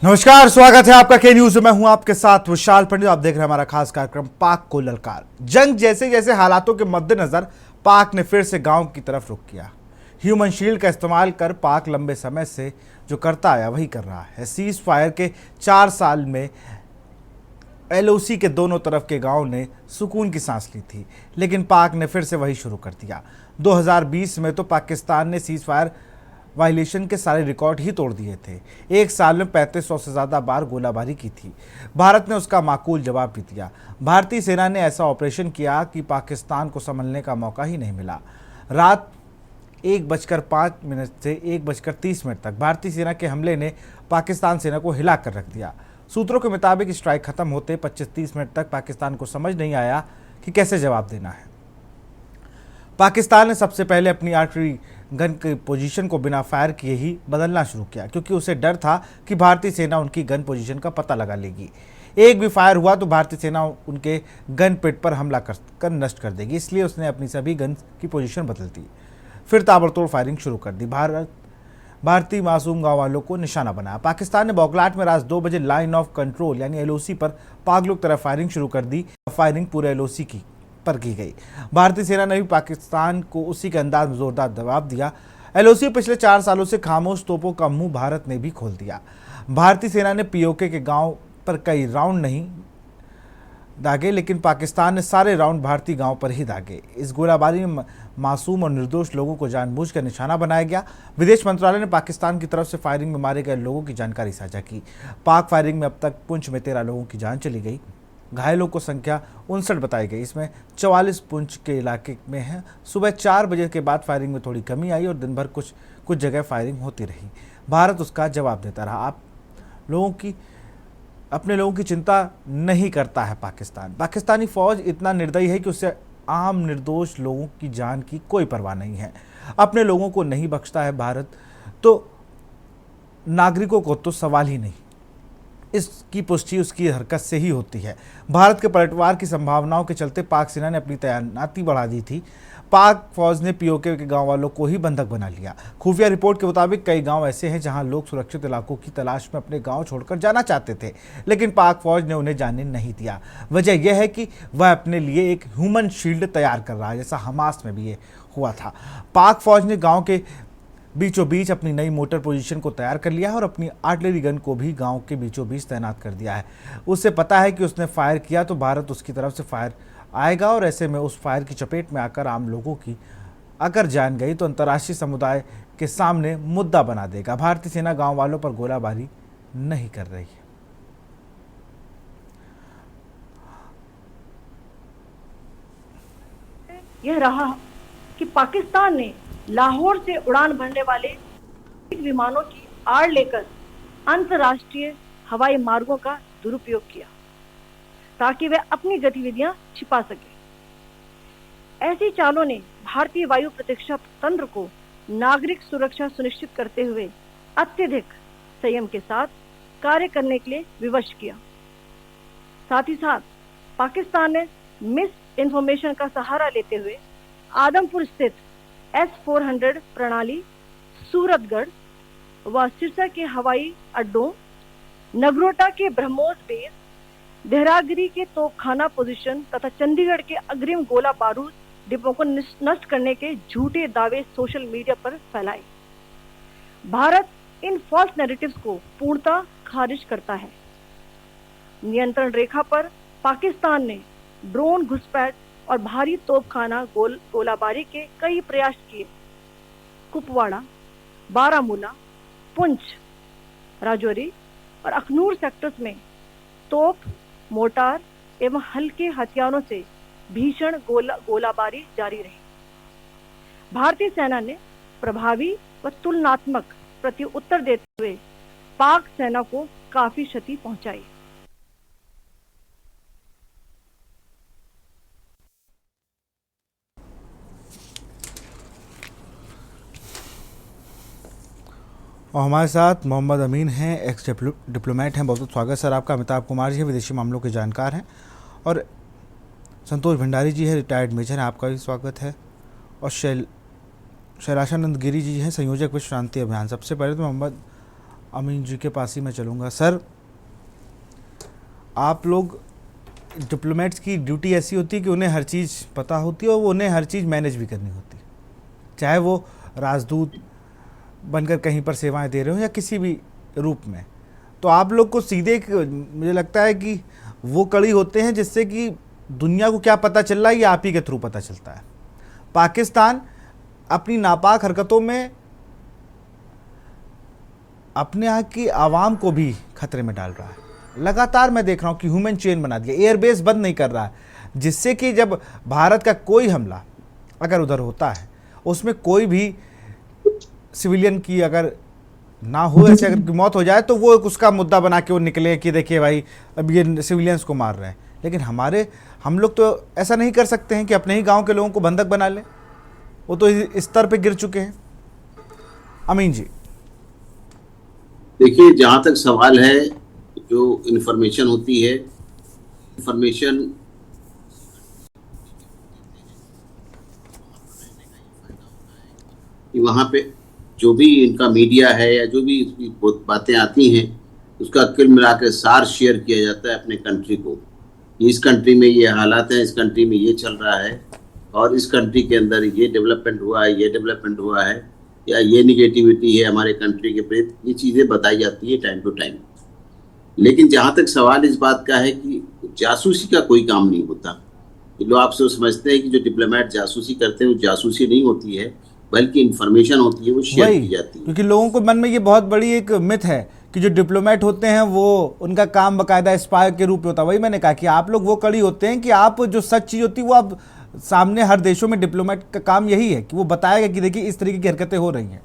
नमस्कार, स्वागत है आपका के न्यूज में। मैं हूं आपके साथ विशाल पंडित। आप देख रहे हैं हमारा खास कार्यक्रम पाक को ललकार। जंग जैसे जैसे हालातों के मद्देनजर पाक ने फिर से गांव की तरफ रुख किया। ह्यूमन शील्ड का इस्तेमाल कर पाक लंबे समय से जो करता आया वही कर रहा है। सीज फायर के 4 साल में एलओसी के दोनों तरफ के गांव ने सुकून की सांस ली थी, लेकिन पाक ने फिर से वही शुरू कर दिया। 2020 में तो पाकिस्तान ने सीज फायर वायलेशन के सारे रिकॉर्ड ही तोड़ दिए थे। एक साल में 3500 से ज़्यादा बार गोलाबारी की थी। भारत ने उसका माकूल जवाब भी दिया। भारतीय सेना ने ऐसा ऑपरेशन किया कि पाकिस्तान को संभलने का मौका ही नहीं मिला। रात 1:05 से 1:30 तक भारतीय सेना के हमले ने पाकिस्तान सेना को हिला कर रख दिया। सूत्रों के मुताबिक स्ट्राइक खत्म होते 25-30 मिनट तक पाकिस्तान को समझ नहीं आया कि कैसे जवाब देना है। पाकिस्तान ने सबसे पहले अपनी आर्टिलरी गन की पोजीशन को बिना फायर किए ही बदलना शुरू किया, क्योंकि उसे डर था कि भारतीय सेना उनकी गन पोजीशन का पता लगा लेगी। एक भी फायर हुआ तो भारतीय सेना उनके गन पिट पर हमला कर नष्ट कर देगी। इसलिए उसने अपनी सभी गन की पोजीशन बदल दी, फिर ताबड़तोड़ फायरिंग शुरू कर दी। भारतीय मासूम गाँव वालों को निशाना बनाया। पाकिस्तान ने बौखलाहट में रात 2 बजे लाइन ऑफ कंट्रोल यानी एलओसी पर पाक लोग तरफ फायरिंग शुरू कर दी। फायरिंग पूरे एलओसी पर की गई। भारतीय सेना ने भी पाकिस्तान को उसी के अंदाज में जोरदार जवाब दिया। एलओसी पिछले 4 सालों से खामोश तोपों का मुंह भारत ने भी खोल दिया। भारतीय सेना ने पीओके के गांव पर कई राउंड नहीं दागे, लेकिन पाकिस्तान ने सारे राउंड भारतीय गांव पर ही दागे। इस गोलाबारी में मासूम और निर्दोष लोगों को जानबूझकर निशाना बनाया गया। विदेश मंत्रालय ने पाकिस्तान की तरफ से फायरिंग में मारे गए लोगों की जानकारी साझा की। पाक फायरिंग में अब तक पुंछ में 13 लोगों की जान चली गई। घायलों को संख्या 59 बताई गई। इसमें 44 पुंछ के इलाके में है। सुबह 4 बजे के बाद फायरिंग में थोड़ी कमी आई और दिन भर कुछ जगह फायरिंग होती रही। भारत उसका जवाब देता रहा। अपने लोगों की चिंता नहीं करता है पाकिस्तानी फौज इतना निर्दयी है कि उसे आम निर्दोष लोगों की जान की कोई परवाह नहीं है। अपने लोगों को नहीं बख्शता है भारत, तो नागरिकों को तो सवाल ही नहीं। इसकी पुष्टि उसकी हरकत से ही होती है। भारत के पलटवार की संभावनाओं के चलते पाक सेना ने अपनी तैनाती बढ़ा दी थी। पाक फौज ने पीओके के गांव वालों को ही बंधक बना लिया। खुफिया रिपोर्ट के मुताबिक कई गांव ऐसे हैं जहां लोग सुरक्षित इलाकों की तलाश में अपने गांव छोड़कर जाना चाहते थे, लेकिन पाक फौज ने उन्हें जाने नहीं दिया। वजह यह है कि वह अपने लिए एक ह्यूमन शील्ड तैयार कर रहा है, जैसा हमास में भी ये हुआ था। पाक फौज ने गाँव के बीचों बीच अपनी नई मोटर पोजीशन को तैयार कर लिया है और अपनी आर्टिलरी गन को भी गांव के बीचों बीच तैनात कर दिया है। उसे पता है कि उसने फायर किया तो भारत उसकी तरफ से फायर आएगा और ऐसे में उस फायर की चपेट में आकर आम लोगों की अगर जान गई तो अंतर्राष्ट्रीय समुदाय के सामने मुद्दा बना देगा। भारतीय सेना गाँव वालों पर गोलाबारी नहीं कर रही है। यह रहा कि पाकिस्तान ने लाहौर से उड़ान भरने वाले विमानों की आड़ लेकर अंतर्राष्ट्रीय हवाई मार्गों का दुरुपयोग किया ताकि वे अपनी गतिविधियां छिपा सके। ऐसी चालों ने भारतीय वायु प्रतिरक्षा तंत्र को नागरिक सुरक्षा सुनिश्चित करते हुए अत्यधिक संयम के साथ कार्य करने के लिए विवश किया। साथ ही साथ पाकिस्तान ने मिस इन्फॉर्मेशन का सहारा लेते हुए आदमपुर स्थित S-400 प्रणाली, सूरतगढ़ व सिरसा के हवाई अड्डों, नगरोटा के ब्रह्मोस बेस, देहरागिरी के तोपखाना पोजीशन तथा चंडीगढ़ के अग्रिम गोला बारूद डिपों को नष्ट करने के झूठे दावे सोशल मीडिया पर फैलाए। भारत इन फॉल्स नैरेटिव्स को पूर्णतः खारिज करता है। नियंत्रण रेखा पर पाकिस्तान ने ड्रोन घुसपैठ और भारी तोपखाना गोलाबारी के कई प्रयास किए। कुपवाड़ा, बारामूला, पुंछ, राजौरी और अखनूर सेक्टर्स में तोप, मोर्टार एवं हल्के हथियारों से भीषण गोलाबारी जारी रही। भारतीय सेना ने प्रभावी व तुलनात्मक प्रत्युत्तर देते हुए पाक सेना को काफी क्षति पहुंचाई। और हमारे साथ मोहम्मद अमीन हैं, एक्स डिप्लोमेट हैं। बहुत बहुत स्वागत सर आपका। अमिताभ कुमार जी हैं, विदेशी मामलों के जानकार हैं। और संतोष भंडारी जी हैं, रिटायर्ड मेजर हैं, आपका भी स्वागत है। और शैलाशानंद गिरी जी हैं, संयोजक विश्व शांति अभियान। सबसे पहले तो मोहम्मद अमीन जी के पास ही मैं चलूँगा। सर, आप लोग डिप्लोमेट्स की ड्यूटी ऐसी होती है कि उन्हें हर चीज़ पता होती है और उन्हें हर चीज़ मैनेज भी करनी होती है, चाहे वो राजदूत बनकर कहीं पर सेवाएं दे रहे हो या किसी भी रूप में। तो आप लोग को सीधे मुझे लगता है कि वो कड़ी होते हैं जिससे कि दुनिया को क्या पता चल रहा है ये आप ही के थ्रू पता चलता है। पाकिस्तान अपनी नापाक हरकतों में अपने यहाँ की आवाम को भी खतरे में डाल रहा है। लगातार मैं देख रहा हूँ कि ह्यूमन चेन बना दिया, एयरबेस बंद नहीं कर रहा है, जिससे कि जब भारत का कोई हमला अगर उधर होता है उसमें कोई भी सिविलियन की अगर ना हो, ऐसे अगर की मौत हो जाए तो वो एक उसका मुद्दा बना के वो निकले कि देखिए भाई अब ये सिविलियंस को मार रहे हैं। लेकिन हम लोग तो ऐसा नहीं कर सकते हैं कि अपने ही गांव के लोगों को बंधक बना लें, वो तो इस स्तर पे गिर चुके हैं। अमीन जी, देखिए, जहाँ तक सवाल है, जो इन्फॉर्मेशन होती है, इन्फॉर्मेशन वहाँ पे जो भी इनका मीडिया है या जो भी इसकी बातें आती हैं उसका कुल मिला के सार शेयर किया जाता है अपने कंट्री को। इस कंट्री में ये हालात हैं, इस कंट्री में ये चल रहा है और इस कंट्री के अंदर ये डेवलपमेंट हुआ है, ये डेवलपमेंट हुआ है या ये निगेटिविटी है हमारे कंट्री के प्रति, ये चीज़ें बताई जाती है टाइम टू टाइम। लेकिन जहाँ तक सवाल इस बात का है कि जासूसी का कोई काम नहीं होता। लोग आपसे समझते हैं कि जो डिप्लोमेट जासूसी करते हैं वो जासूसी नहीं होती है, बल्कि इंफॉर्मेशन होती है, वो शेयर की जाती है। क्योंकि लोगों को मन में ये बहुत बड़ी एक मिथ है कि जो डिप्लोमेट होते हैं वो उनका काम बाकायदा स्पाई के रूप में होता है। वही मैंने कहा कि आप लोग वो कड़ी होते हैं कि आप जो सच चीज़ होती है वो आप सामने, हर देशों में डिप्लोमेट का काम यही है कि वो बताएगा कि देखिए इस तरीके की हरकतें हो रही हैं।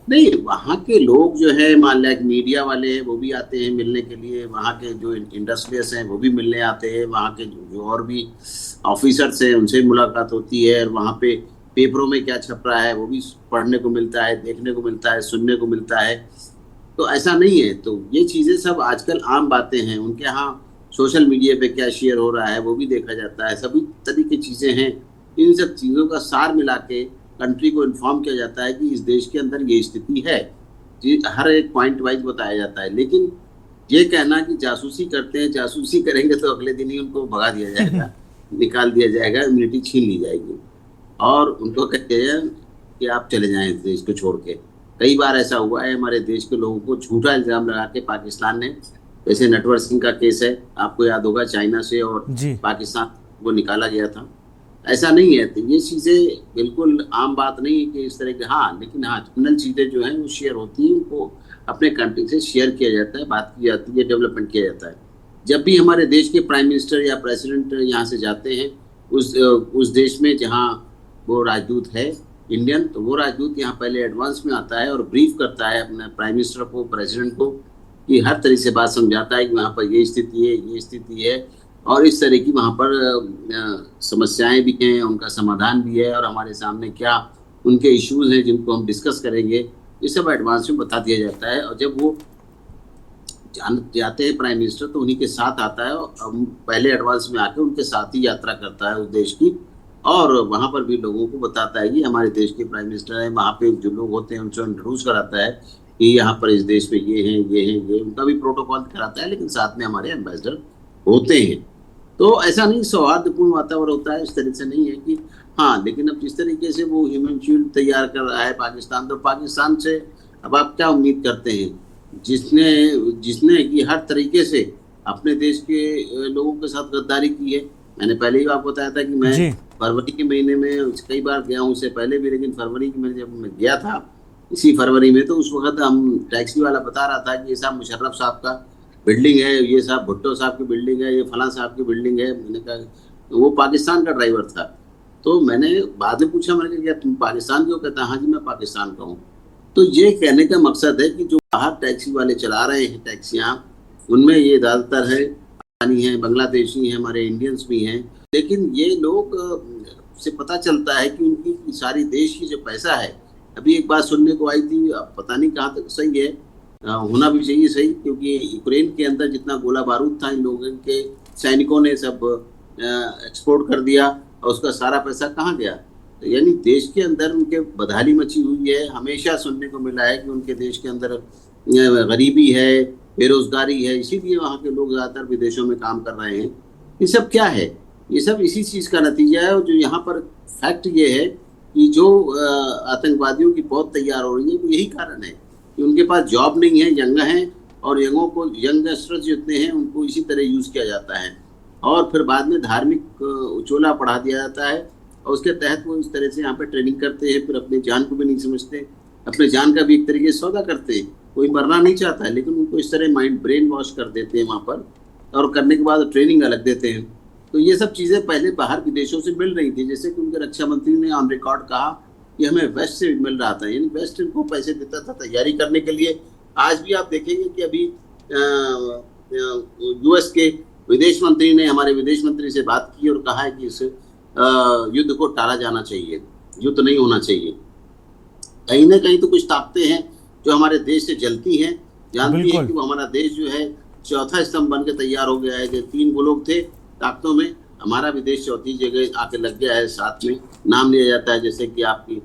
नहीं, वहाँ के लोग जो है, मान लिया मीडिया वाले हैं वो भी आते हैं मिलने के लिए, वहाँ के जो इंडस्ट्रियल्स हैं वो भी मिलने आते हैं, वहाँ के जो और भी ऑफिसर्स हैं उनसे मुलाकात होती है और वहाँ पे पेपरों में क्या छप रहा है वो भी पढ़ने को मिलता है, देखने को मिलता है, सुनने को मिलता है। तो ऐसा नहीं है, तो ये चीज़ें सब आजकल आम बातें हैं। उनके यहाँ सोशल मीडिया पे क्या शेयर हो रहा है वो भी देखा जाता है, सभी तरह की चीज़ें हैं। इन सब चीज़ों का सार मिला के कंट्री को इन्फॉर्म किया जाता है कि इस देश के अंदर ये स्थिति है, हर एक पॉइंट वाइज बताया जाता है। लेकिन ये कहना कि जासूसी करते हैं, जासूसी करेंगे तो अगले दिन ही उनको भगा दिया जाएगा, निकाल दिया जाएगा, इम्यूनिटी छीन ली जाएगी और उनको कहते हैं कि आप चले जाएं इस देश को छोड़ के। कई बार ऐसा हुआ है, हमारे देश के लोगों को झूठा इल्ज़ाम लगा के पाकिस्तान ने, जैसे नटवर सिंह का केस है, आपको याद होगा, चाइना से और पाकिस्तान वो निकाला गया था। ऐसा नहीं है, तो ये चीज़ें बिल्कुल आम बात नहीं है कि इस तरह के। हाँ, लेकिन हाँ, जनरल चीज़ें जो हैं वो शेयर होती हैं, उनको अपने कंट्री से शेयर किया जाता है, बात की जाती है, डेवलपमेंट किया जाता है। जब भी हमारे देश के प्राइम मिनिस्टर या प्रेसिडेंट यहाँ से जाते हैं उस देश में जहाँ वो राजदूत है इंडियन, तो वो राजदूत यहाँ पहले एडवांस में आता है और ब्रीफ करता है अपने प्राइम मिनिस्टर को, प्रेसिडेंट को, कि हर तरह से बात समझाता है कि वहाँ पर ये स्थिति है, ये स्थिति है और इस तरह की वहाँ पर समस्याएं भी हैं, उनका समाधान भी है और हमारे सामने क्या उनके इश्यूज हैं जिनको हम डिस्कस करेंगे, ये सब एडवांस में बता दिया जाता है। और जब वो जाते हैं प्राइम मिनिस्टर तो उन्हीं के साथ आता है और पहले एडवांस में आके उनके साथ ही यात्रा करता है उस देश की, और वहाँ पर भी लोगों को बताता है कि हमारे देश के प्राइम मिनिस्टर हैं। वहाँ पे जो लोग होते हैं उनसे इंट्रोड्यूस कराता है कि यहाँ पर इस देश में ये हैं, ये हैं, ये, उनका भी प्रोटोकॉल कराता है, लेकिन साथ में हमारे एम्बेसडर होते हैं। तो ऐसा नहीं, सौहार्दपूर्ण वातावरण होता है, इस तरह से नहीं है कि हाँ। लेकिन अब जिस तरीके से वो ह्यूमन शील्ड तैयार कर रहा है पाकिस्तान, तो पाकिस्तान से अब आप क्या उम्मीद करते हैं, जिसने कि हर तरीके से अपने देश के लोगों के साथ गद्दारी की है। मैंने पहले ही आपको बताया था कि मैं फरवरी के महीने में कई बार गया हूँ, उससे पहले भी, लेकिन फरवरी के महीने जब मैं गया था इसी फरवरी में, तो उस वक्त हम टैक्सी वाला बता रहा था कि ये साहब मुशर्रफ साहब का बिल्डिंग है, ये साहब भुट्टो साहब की बिल्डिंग है, ये फलां साहब की बिल्डिंग है। मैंने कहा वो पाकिस्तान का ड्राइवर था, तो मैंने बाद में पूछा, मैंने कहा तुम पाकिस्तान क्यों? कहता हाँ जी मैं पाकिस्तान का हूँ। तो ये कहने का मकसद है कि जो बाहर टैक्सी वाले चला रहे हैं टैक्सियाँ, उनमें ये ज़्यादातर है पाकिस्तानी हैं, बांग्लादेशी हैं, हमारे इंडियन्स भी हैं। लेकिन ये लोग से पता चलता है कि उनकी सारी देश की जो पैसा है, अभी एक बात सुनने को आई थी, पता नहीं कहाँ तक सही है, होना भी चाहिए सही, क्योंकि यूक्रेन के अंदर जितना गोला बारूद था इन लोगों के सैनिकों ने सब एक्सपोर्ट कर दिया और उसका सारा पैसा कहाँ गया। तो यानी देश के अंदर उनके बदहाली मची हुई है। हमेशा सुनने को मिला है कि उनके देश के अंदर गरीबी है, बेरोजगारी है, इसीलिए वहाँ के लोग ज़्यादातर विदेशों में काम कर रहे हैं। ये सब क्या है? ये सब इसी चीज़ का नतीजा है। और जो यहाँ पर फैक्ट ये है कि जो आतंकवादियों की पौध तैयार हो रही है, वो यही कारण है कि उनके पास जॉब नहीं है, यंग हैं, और यंगों को, यंगस्टर्स जितने हैं उनको इसी तरह यूज़ किया जाता है और फिर बाद में धार्मिक उचोला पढ़ा दिया जाता है और उसके तहत वो इस तरह से यहाँ पे ट्रेनिंग करते हैं। फिर अपनी जान को भी नहीं समझते, अपने जान का भी एक तरीके से सौदा करते हैं। कोई मरना नहीं चाहता है, लेकिन उनको इस तरह माइंड ब्रेन वॉश कर देते हैं वहाँ पर, और करने के बाद ट्रेनिंग अलग देते हैं। तो ये सब चीज़ें पहले बाहर विदेशों से मिल रही थी, जैसे कि उनके रक्षा मंत्री ने ऑन रिकॉर्ड कहा कि हमें वेस्ट से मिल रहा था, यानी वेस्ट इनको पैसे देता था तैयारी करने के लिए। आज भी आप देखेंगे कि अभी यूएस के विदेश मंत्री ने हमारे विदेश मंत्री से बात की और कहा है कि इस युद्ध को टाला जाना चाहिए, युद्ध नहीं होना चाहिए। कहीं ना कहीं तो कुछ ताकतें हैं जो हमारे देश से जलती हैं, जानती हैं कि वो हमारा देश जो है चौथा स्तंभ बन के तैयार हो गया है। जो 3 वो लोग थे ताकतों में, हमारा भी देश चौथी जगह आके लग गया है। साथ में नाम लिया जाता है, जैसे कि आपकी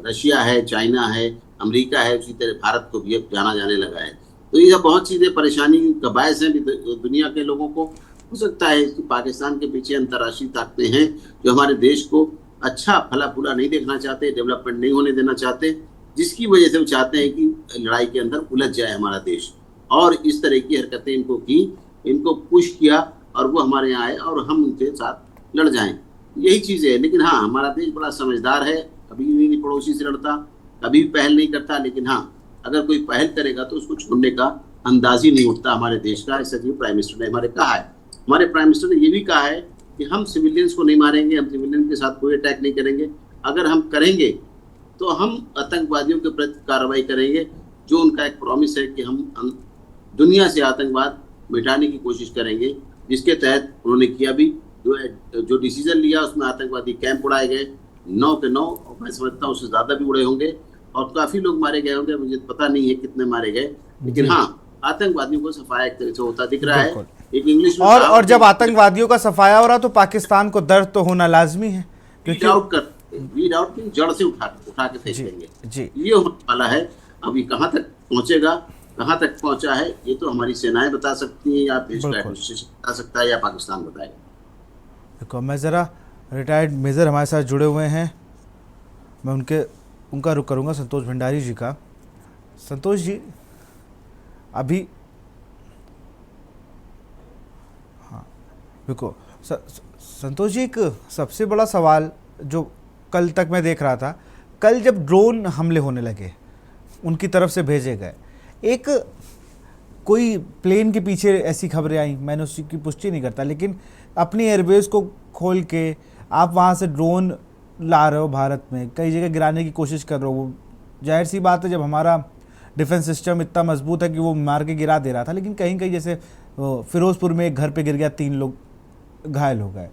रशिया है, चाइना है, अमेरिका है, उसी तरह भारत को भी अब जाना जाने लगा है। तो ये बहुत चीज़ें परेशानी का बायस हैं दुनिया के लोगों को। हो सकता है कि पाकिस्तान के पीछे अंतर्राष्ट्रीय ताकतें हैं जो हमारे देश को अच्छा फला फूला नहीं देखना चाहते, डेवलपमेंट नहीं होने देना चाहते, जिसकी वजह से वो चाहते हैं कि लड़ाई के अंदर उलझ जाए हमारा देश। और इस तरह की हरकतें इनको की, इनको पुश किया और वो हमारे यहाँ आए और हम उनके साथ लड़ जाएं। यही चीज़ है। लेकिन हाँ, हमारा देश बड़ा समझदार है, कभी भी नहीं पड़ोसी से लड़ता, कभी भी पहल नहीं करता। लेकिन हाँ, अगर कोई पहल करेगा तो उसको छोड़ने का अंदाज ही नहीं उठता हमारे देश का। ऐसा जो प्राइम मिनिस्टर ने हमारे कहा है, हमारे प्राइम मिनिस्टर ने ये भी कहा है कि हम सिविलियंस को नहीं मारेंगे, हम सिविलियन के साथ कोई अटैक नहीं करेंगे। अगर हम करेंगे तो हम आतंकवादियों के प्रति कार्रवाई करेंगे। जो उनका एक प्रॉमिस है कि हम दुनिया से आतंकवाद मिटाने की कोशिश करेंगे, जिसके तहत उन्होंने किया भी। जो डिसीजन लिया उसमें आतंकवादी कैंप उड़ाए गए, 9 के 9, और मैं समझता हूँ उससे ज़्यादा भी उड़े होंगे और काफ़ी लोग मारे गए होंगे। मुझे पता नहीं है कितने मारे गए, लेकिन हाँ, आतंकवादियों को सफाया एक तरह से होता दिख रहा है। एक इंग्लिश में और जब आतंकवादियों का सफाया हो रहा तो पाकिस्तान को दर्द तो होना लाजमी है, क्योंकि वीड आउट की जड़ से उठा के फेंक देंगे जी। ये होने वाला है। अब ये कहाँ तक पहुंचेगा, कहाँ तक पहुंचा है, ये तो हमारी सेनाएं बता सकती हैं, या देश का एडमिनिस्ट्रेशन बता सकता है, या पाकिस्तान बताएगा। देखो, मैं ज़रा रिटायर्ड मेजर हमारे साथ जुड़े हुए हैं, मैं उनका रुख करूँगा, संतोष भंडारी जी का। संतोष जी, अभी हाँ देखो संतोष जी, एक सबसे बड़ा सवाल जो कल तक मैं देख रहा था, कल जब ड्रोन हमले होने लगे, उनकी तरफ से भेजे गए, एक कोई प्लेन के पीछे ऐसी खबरें आई, मैंने उसकी पुष्टि नहीं करता, लेकिन अपनी एयरबेस को खोल के आप वहाँ से ड्रोन ला रहे हो भारत में, कई जगह गिराने की कोशिश कर रहे हो। जाहिर सी बात है, जब हमारा डिफेंस सिस्टम इतना मजबूत है कि वो मार के गिरा दे रहा था, लेकिन कहीं कहीं जैसे फिरोजपुर में एक घर पे गिर गया, 3 लोग घायल हो गए।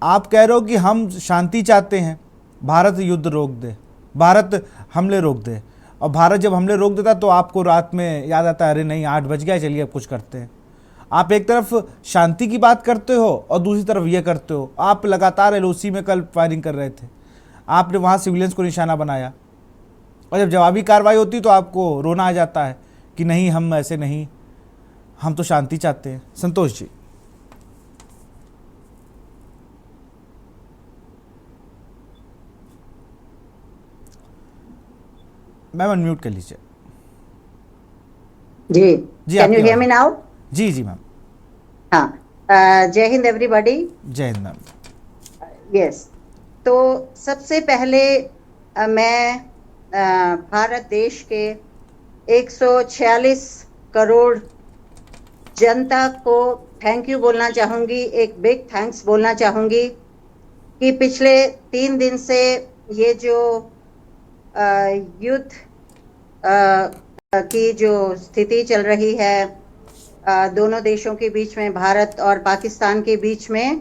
आप कह रहे हो कि हम शांति चाहते हैं, भारत युद्ध रोक दे, भारत हमले रोक दे, और भारत जब हमले रोक देता तो आपको रात में याद आता है, अरे नहीं 8 बज गया, चलिए अब कुछ करते हैं। आप एक तरफ शांति की बात करते हो और दूसरी तरफ ये करते हो। आप लगातार एलओसी में कल फायरिंग कर रहे थे, आपने वहाँ सिविलियंस को निशाना बनाया, और जब जवाबी कार्रवाई होती तो आपको रोना आ जाता है कि नहीं, हम ऐसे नहीं, हम तो शांति चाहते हैं। संतोष जी, मैम अनम्यूट कर लीजिए। जी, can you hear me now? जी जी मैम। हाँ, जय हिंद एवरीबॉडी। जय हिंद मैम। यस, तो सबसे पहले मैं भारत देश के 146 करोड़ जनता को थैंक यू बोलना चाहूँगी, एक बिग थैंक्स बोलना चाहूँगी कि पिछले 3 दिन से ये जो युद्ध की जो स्थिति चल रही है दोनों देशों के बीच में, भारत और पाकिस्तान के बीच में,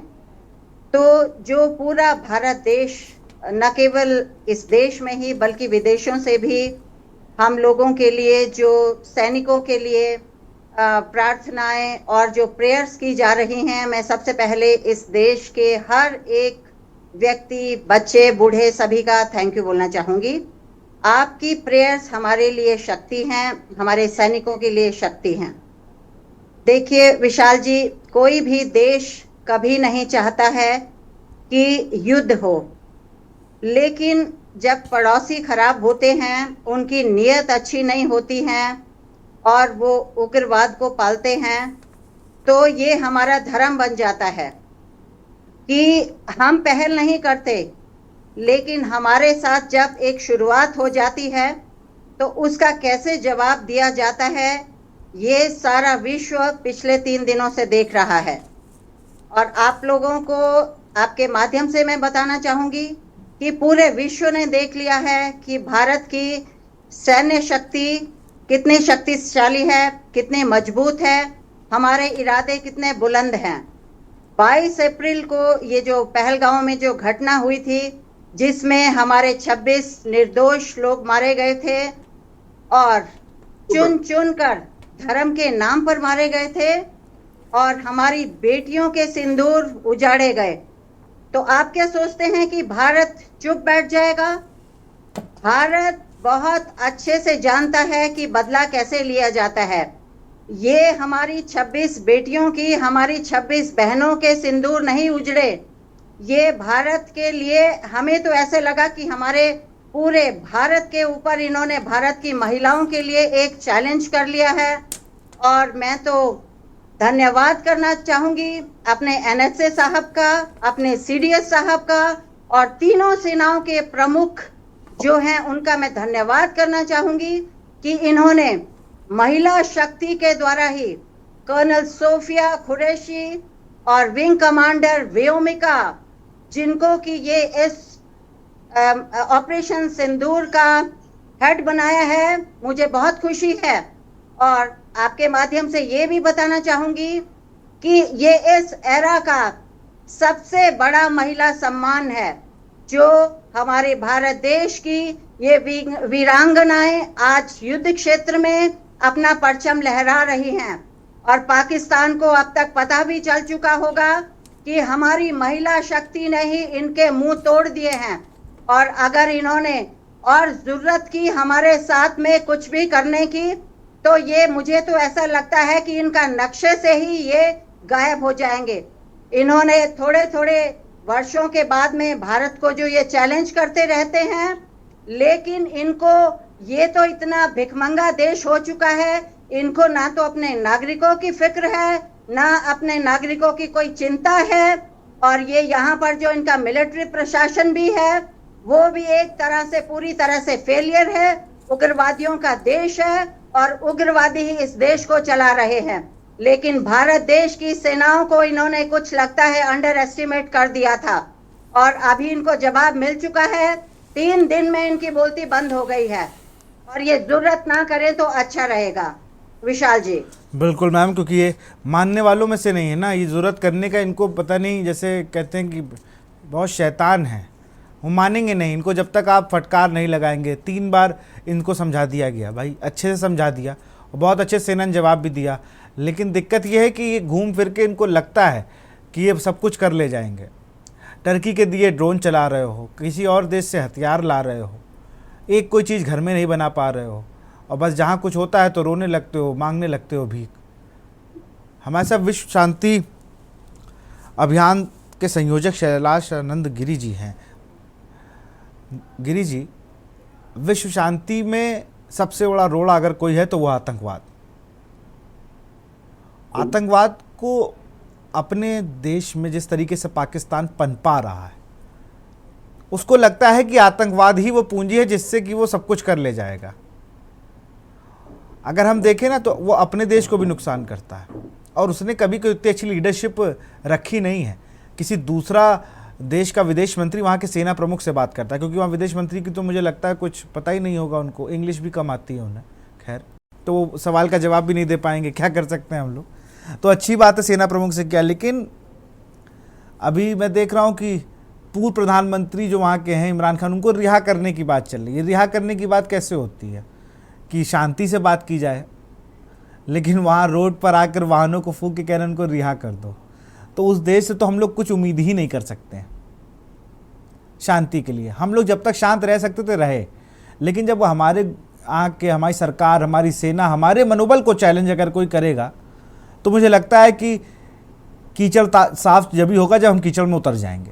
तो जो पूरा भारत देश, न केवल इस देश में ही बल्कि विदेशों से भी हम लोगों के लिए, जो सैनिकों के लिए प्रार्थनाएं और जो प्रेयर्स की जा रही हैं, मैं सबसे पहले इस देश के हर एक व्यक्ति, बच्चे, बूढ़े, सभी का थैंक यू बोलना चाहूँगी। आपकी प्रेयर्स हमारे लिए शक्ति हैं, हमारे सैनिकों के लिए शक्ति हैं। देखिए विशाल जी, कोई भी देश कभी नहीं चाहता है कि युद्ध हो, लेकिन जब पड़ोसी खराब होते हैं, उनकी नीयत अच्छी नहीं होती है और वो उग्रवाद को पालते हैं, तो ये हमारा धर्म बन जाता है कि हम पहल नहीं करते, लेकिन हमारे साथ जब एक शुरुआत हो जाती है तो उसका कैसे जवाब दिया जाता है, ये सारा विश्व पिछले 3 दिनों से देख रहा है। और आप लोगों को आपके माध्यम से मैं बताना चाहूंगी कि पूरे विश्व ने देख लिया है कि भारत की सैन्य शक्ति कितनी शक्तिशाली है, कितनी मजबूत है, हमारे इरादे कितने बुलंद हैं। 22 अप्रैल को ये जो पहलगांव में जो घटना हुई थी, जिसमें हमारे 26 निर्दोष लोग मारे गए थे और चुन चुन कर धर्म के नाम पर मारे गए थे और हमारी बेटियों के सिंदूर उजाड़े गए, तो आप क्या सोचते हैं कि भारत चुप बैठ जाएगा? भारत बहुत अच्छे से जानता है कि बदला कैसे लिया जाता है। ये हमारी 26 बेटियों की, हमारी 26 बहनों के सिंदूर नहीं उजड़े। ये भारत के लिए, हमें तो ऐसे लगा कि हमारे पूरे भारत के ऊपर इन्होंने भारत की महिलाओं के लिए एक चैलेंज कर लिया है। और मैं तो धन्यवाद करना चाहूंगी अपने एनएसए साहब का, अपने सीडीएस साहब का और तीनों सेनाओं के प्रमुख जो हैं उनका मैं धन्यवाद करना चाहूंगी कि इन्होंने महिला शक्ति के द्वारा ही कर्नल सोफिया कुरैशी और विंग कमांडर व्योमिका, जिनको कि ये इस ऑपरेशन सिंदूर का हेड बनाया है, मुझे बहुत खुशी है। और आपके माध्यम से ये भी बताना चाहूंगी कि ये इस एरा का सबसे बड़ा महिला सम्मान है, जो हमारे भारत देश की ये वीरांगनाएं आज युद्ध क्षेत्र में अपना परचम लहरा रही हैं। और पाकिस्तान को अब तक पता भी चल चुका होगा कि हमारी महिला शक्ति ने ही इनके मुंह तोड़ दिए हैं। और अगर इन्होंने और जरूरत की हमारे साथ में कुछ भी करने की, तो ये मुझे तो ऐसा लगता है कि इनका नक्शे से ही ये गायब हो जाएंगे। इन्होंने थोड़े थोड़े वर्षों के बाद में भारत को जो ये चैलेंज करते रहते हैं, लेकिन इनको ये तो इतना भिखमंगा देश हो चुका है, इनको ना तो अपने नागरिकों की फिक्र है, ना अपने नागरिकों की कोई चिंता है। और ये यहाँ पर जो इनका मिलिट्री प्रशासन भी है, वो भी एक तरह से पूरी तरह से फेलियर है। उग्रवादियों का देश है और उग्रवादी ही इस देश को चला रहे हैं। लेकिन भारत देश की सेनाओं को इन्होंने कुछ लगता है अंडर एस्टिमेट कर दिया था, और अभी इनको जवाब मिल चुका है। 3 दिन में इनकी बोलती बंद हो गई है, और ये जरूरत ना करें तो अच्छा रहेगा। विशाल जी। बिल्कुल मैम, क्योंकि ये मानने वालों में से नहीं है ना, ये ज़रूरत करने का इनको पता नहीं, जैसे कहते हैं कि बहुत शैतान है, वो मानेंगे नहीं इनको जब तक आप फटकार नहीं लगाएंगे। 3 बार इनको समझा दिया गया भाई, अच्छे से समझा दिया और बहुत अच्छे से सेना ने जवाब भी दिया, लेकिन दिक्कत ये है कि ये घूम फिर के इनको लगता है कि ये सब कुछ कर ले जाएंगे। टर्की के दिए ड्रोन चला रहे हो, किसी और देश से हथियार ला रहे हो, एक कोई चीज़ घर में नहीं बना पा रहे हो, और बस जहाँ कुछ होता है तो रोने लगते हो, मांगने लगते हो भीख। हमारे साथ विश्व शांति अभियान के संयोजक शैलाश आनंद गिरी जी हैं। गिरी जी, विश्व शांति में सबसे बड़ा रोड़ा अगर कोई है तो वो आतंकवाद। आतंकवाद को अपने देश में जिस तरीके से पाकिस्तान पनपा रहा है, उसको लगता है कि आतंकवाद ही वो पूंजी है जिससे कि वो सब कुछ कर ले जाएगा। अगर हम देखें ना तो वो अपने देश को भी नुकसान करता है, और उसने कभी कोई इतनी अच्छी लीडरशिप रखी नहीं है। किसी दूसरा देश का विदेश मंत्री वहाँ के सेना प्रमुख से बात करता है, क्योंकि वहाँ विदेश मंत्री की तो मुझे लगता है कुछ पता ही नहीं होगा उनको, इंग्लिश भी कम आती है उन्हें, खैर तो वो सवाल का जवाब भी नहीं दे पाएंगे, क्या कर सकते हैं हम लोग। तो अच्छी बात है सेना प्रमुख से क्या, लेकिन अभी मैं देख रहा हूँ कि पूर्व प्रधानमंत्री जो वहाँ के हैं इमरान खान, उनको रिहा करने की बात चल रही है। रिहा करने की बात कैसे होती है कि शांति से बात की जाए, लेकिन वहाँ रोड पर आकर वाहनों को फूंक के कहना उनको रिहा कर दो, तो उस देश से तो हम लोग कुछ उम्मीद ही नहीं कर सकते हैं शांति के लिए। हम लोग जब तक शांत रह सकते थे रहे, लेकिन जब वो हमारे आके हमारी सरकार, हमारी सेना, हमारे मनोबल को चैलेंज अगर कोई करेगा तो मुझे लगता है कि कीचड़ साफ जब भी होगा जब हम कीचड़ में उतर जाएंगे।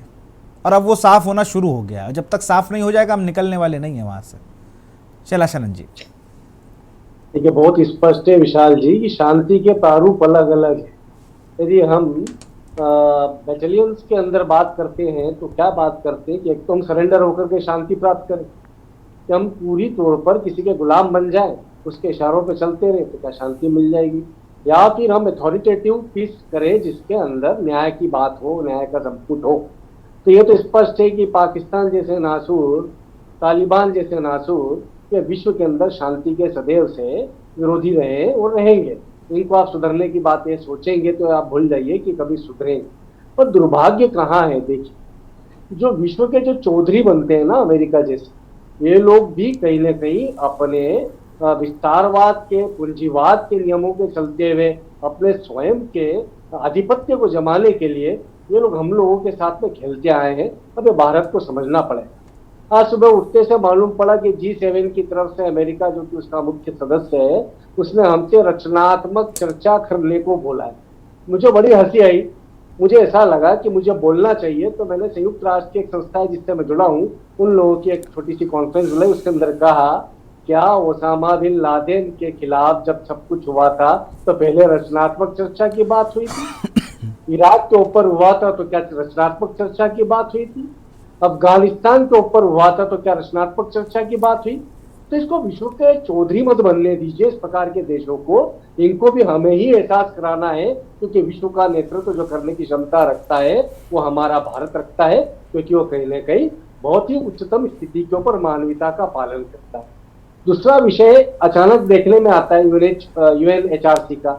और अब वो साफ होना शुरू हो गया, जब तक साफ नहीं हो जाएगा हम निकलने वाले नहीं हैं वहां से। शैलाशानंद जी। देखिए, बहुत स्पष्ट है विशाल जी कि शांति के प्रारूप अलग अलग है। यदि हम बैटलियंस के अंदर बात करते हैं तो क्या बात करते हैं कि एक तो हम सरेंडर होकर के शांति प्राप्त करें, कि हम पूरी तौर पर किसी के गुलाम बन जाएं, उसके इशारों पे चलते रहे तो क्या शांति मिल जाएगी, या फिर हम अथॉरिटेटिव पीस करें जिसके अंदर न्याय की बात हो, न्याय का संपुट हो। तो ये तो स्पष्ट है कि पाकिस्तान जैसे नासूर, तालिबान जैसे नासूर ये विश्व के अंदर शांति के सदैव से विरोधी रहे और रहेंगे। इनको आप सुधरने की बात ये सोचेंगे तो आप भूल जाइए कि कभी सुधरेंगे। पर दुर्भाग्य कहाँ है, देखिए, जो विश्व के जो चौधरी बनते हैं ना, अमेरिका जैसे, ये लोग भी कहीं ना कहीं अपने विस्तारवाद के, पूंजीवाद के नियमों के चलते हुए अपने स्वयं के आधिपत्य को जमाने के लिए ये लोग हम लोगों के साथ में खेलते आए हैं। अब ये भारत को समझना पड़ेगा। आज सुबह उठते से मालूम पड़ा कि G7 की तरफ से अमेरिका, जो कि उसका मुख्य सदस्य है, उसने हमसे रचनात्मक चर्चा करने को बोला है। मुझे बड़ी हंसी आई। मुझे ऐसा लगा कि मुझे बोलना चाहिए, तो मैंने संयुक्त राष्ट्र की एक संस्था है जिससे मैं जुड़ा हूँ, उन लोगों की एक छोटी सी कॉन्फ्रेंस बुलाई। उसके अंदर कहा, क्या ओसामा बिन लादेन के खिलाफ जब सब कुछ हुआ था तो पहले रचनात्मक चर्चा की बात हुई थी? इराक के ऊपर हुआ था तो क्या रचनात्मक चर्चा की बात हुई थी? अफगानिस्तान के ऊपर हुआ था तो क्या रचनात्मक चर्चा की बात हुई? तो इसको विश्व के चौधरी मत बनने दीजिए इस प्रकार के देशों को। इनको भी हमें ही एहसास कराना है, क्योंकि विश्व का नेतृत्व जो करने की क्षमता रखता है वो हमारा भारत रखता है, क्योंकि वो कहीं ना कहीं बहुत ही उच्चतम स्थिति के ऊपर मानवता का पालन करता है। दूसरा विषय अचानक देखने में आता है UNHRC का,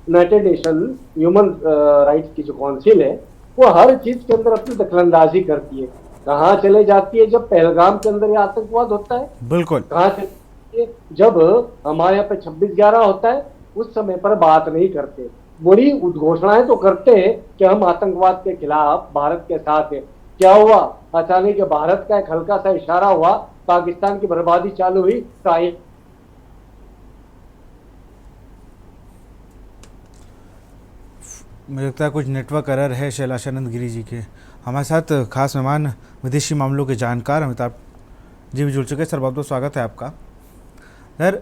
यूनाइटेड नेशन ह्यूमन राइट्स की जो काउंसिल है, वो हर चीज के अंदर अपनी दखलंदाजी करती है। कहाँ चले जाती है जब पहलगाम के अंदर ये आतंकवाद होता है, बिल्कुल। कहाँ चले जब हमारे यहाँ पे 26/11 होता है, उस समय पर बात नहीं करते। बड़ी उद्घोषणाएं तो करते हैं कि हम आतंकवाद के खिलाफ भारत के साथ है। क्या हुआ? अचानक भारत का एक हल्का सा इशारा हुआ, पाकिस्तान की बर्बादी चालू हुई। मुझे लगता है कुछ नेटवर्क एरर है शैलाशानंद गिरी जी के। हमारे साथ खास मेहमान विदेशी मामलों के जानकार अमिताभ जी भी जुड़ चुके हैं। सर, बहुत बहुत स्वागत है आपका। सर,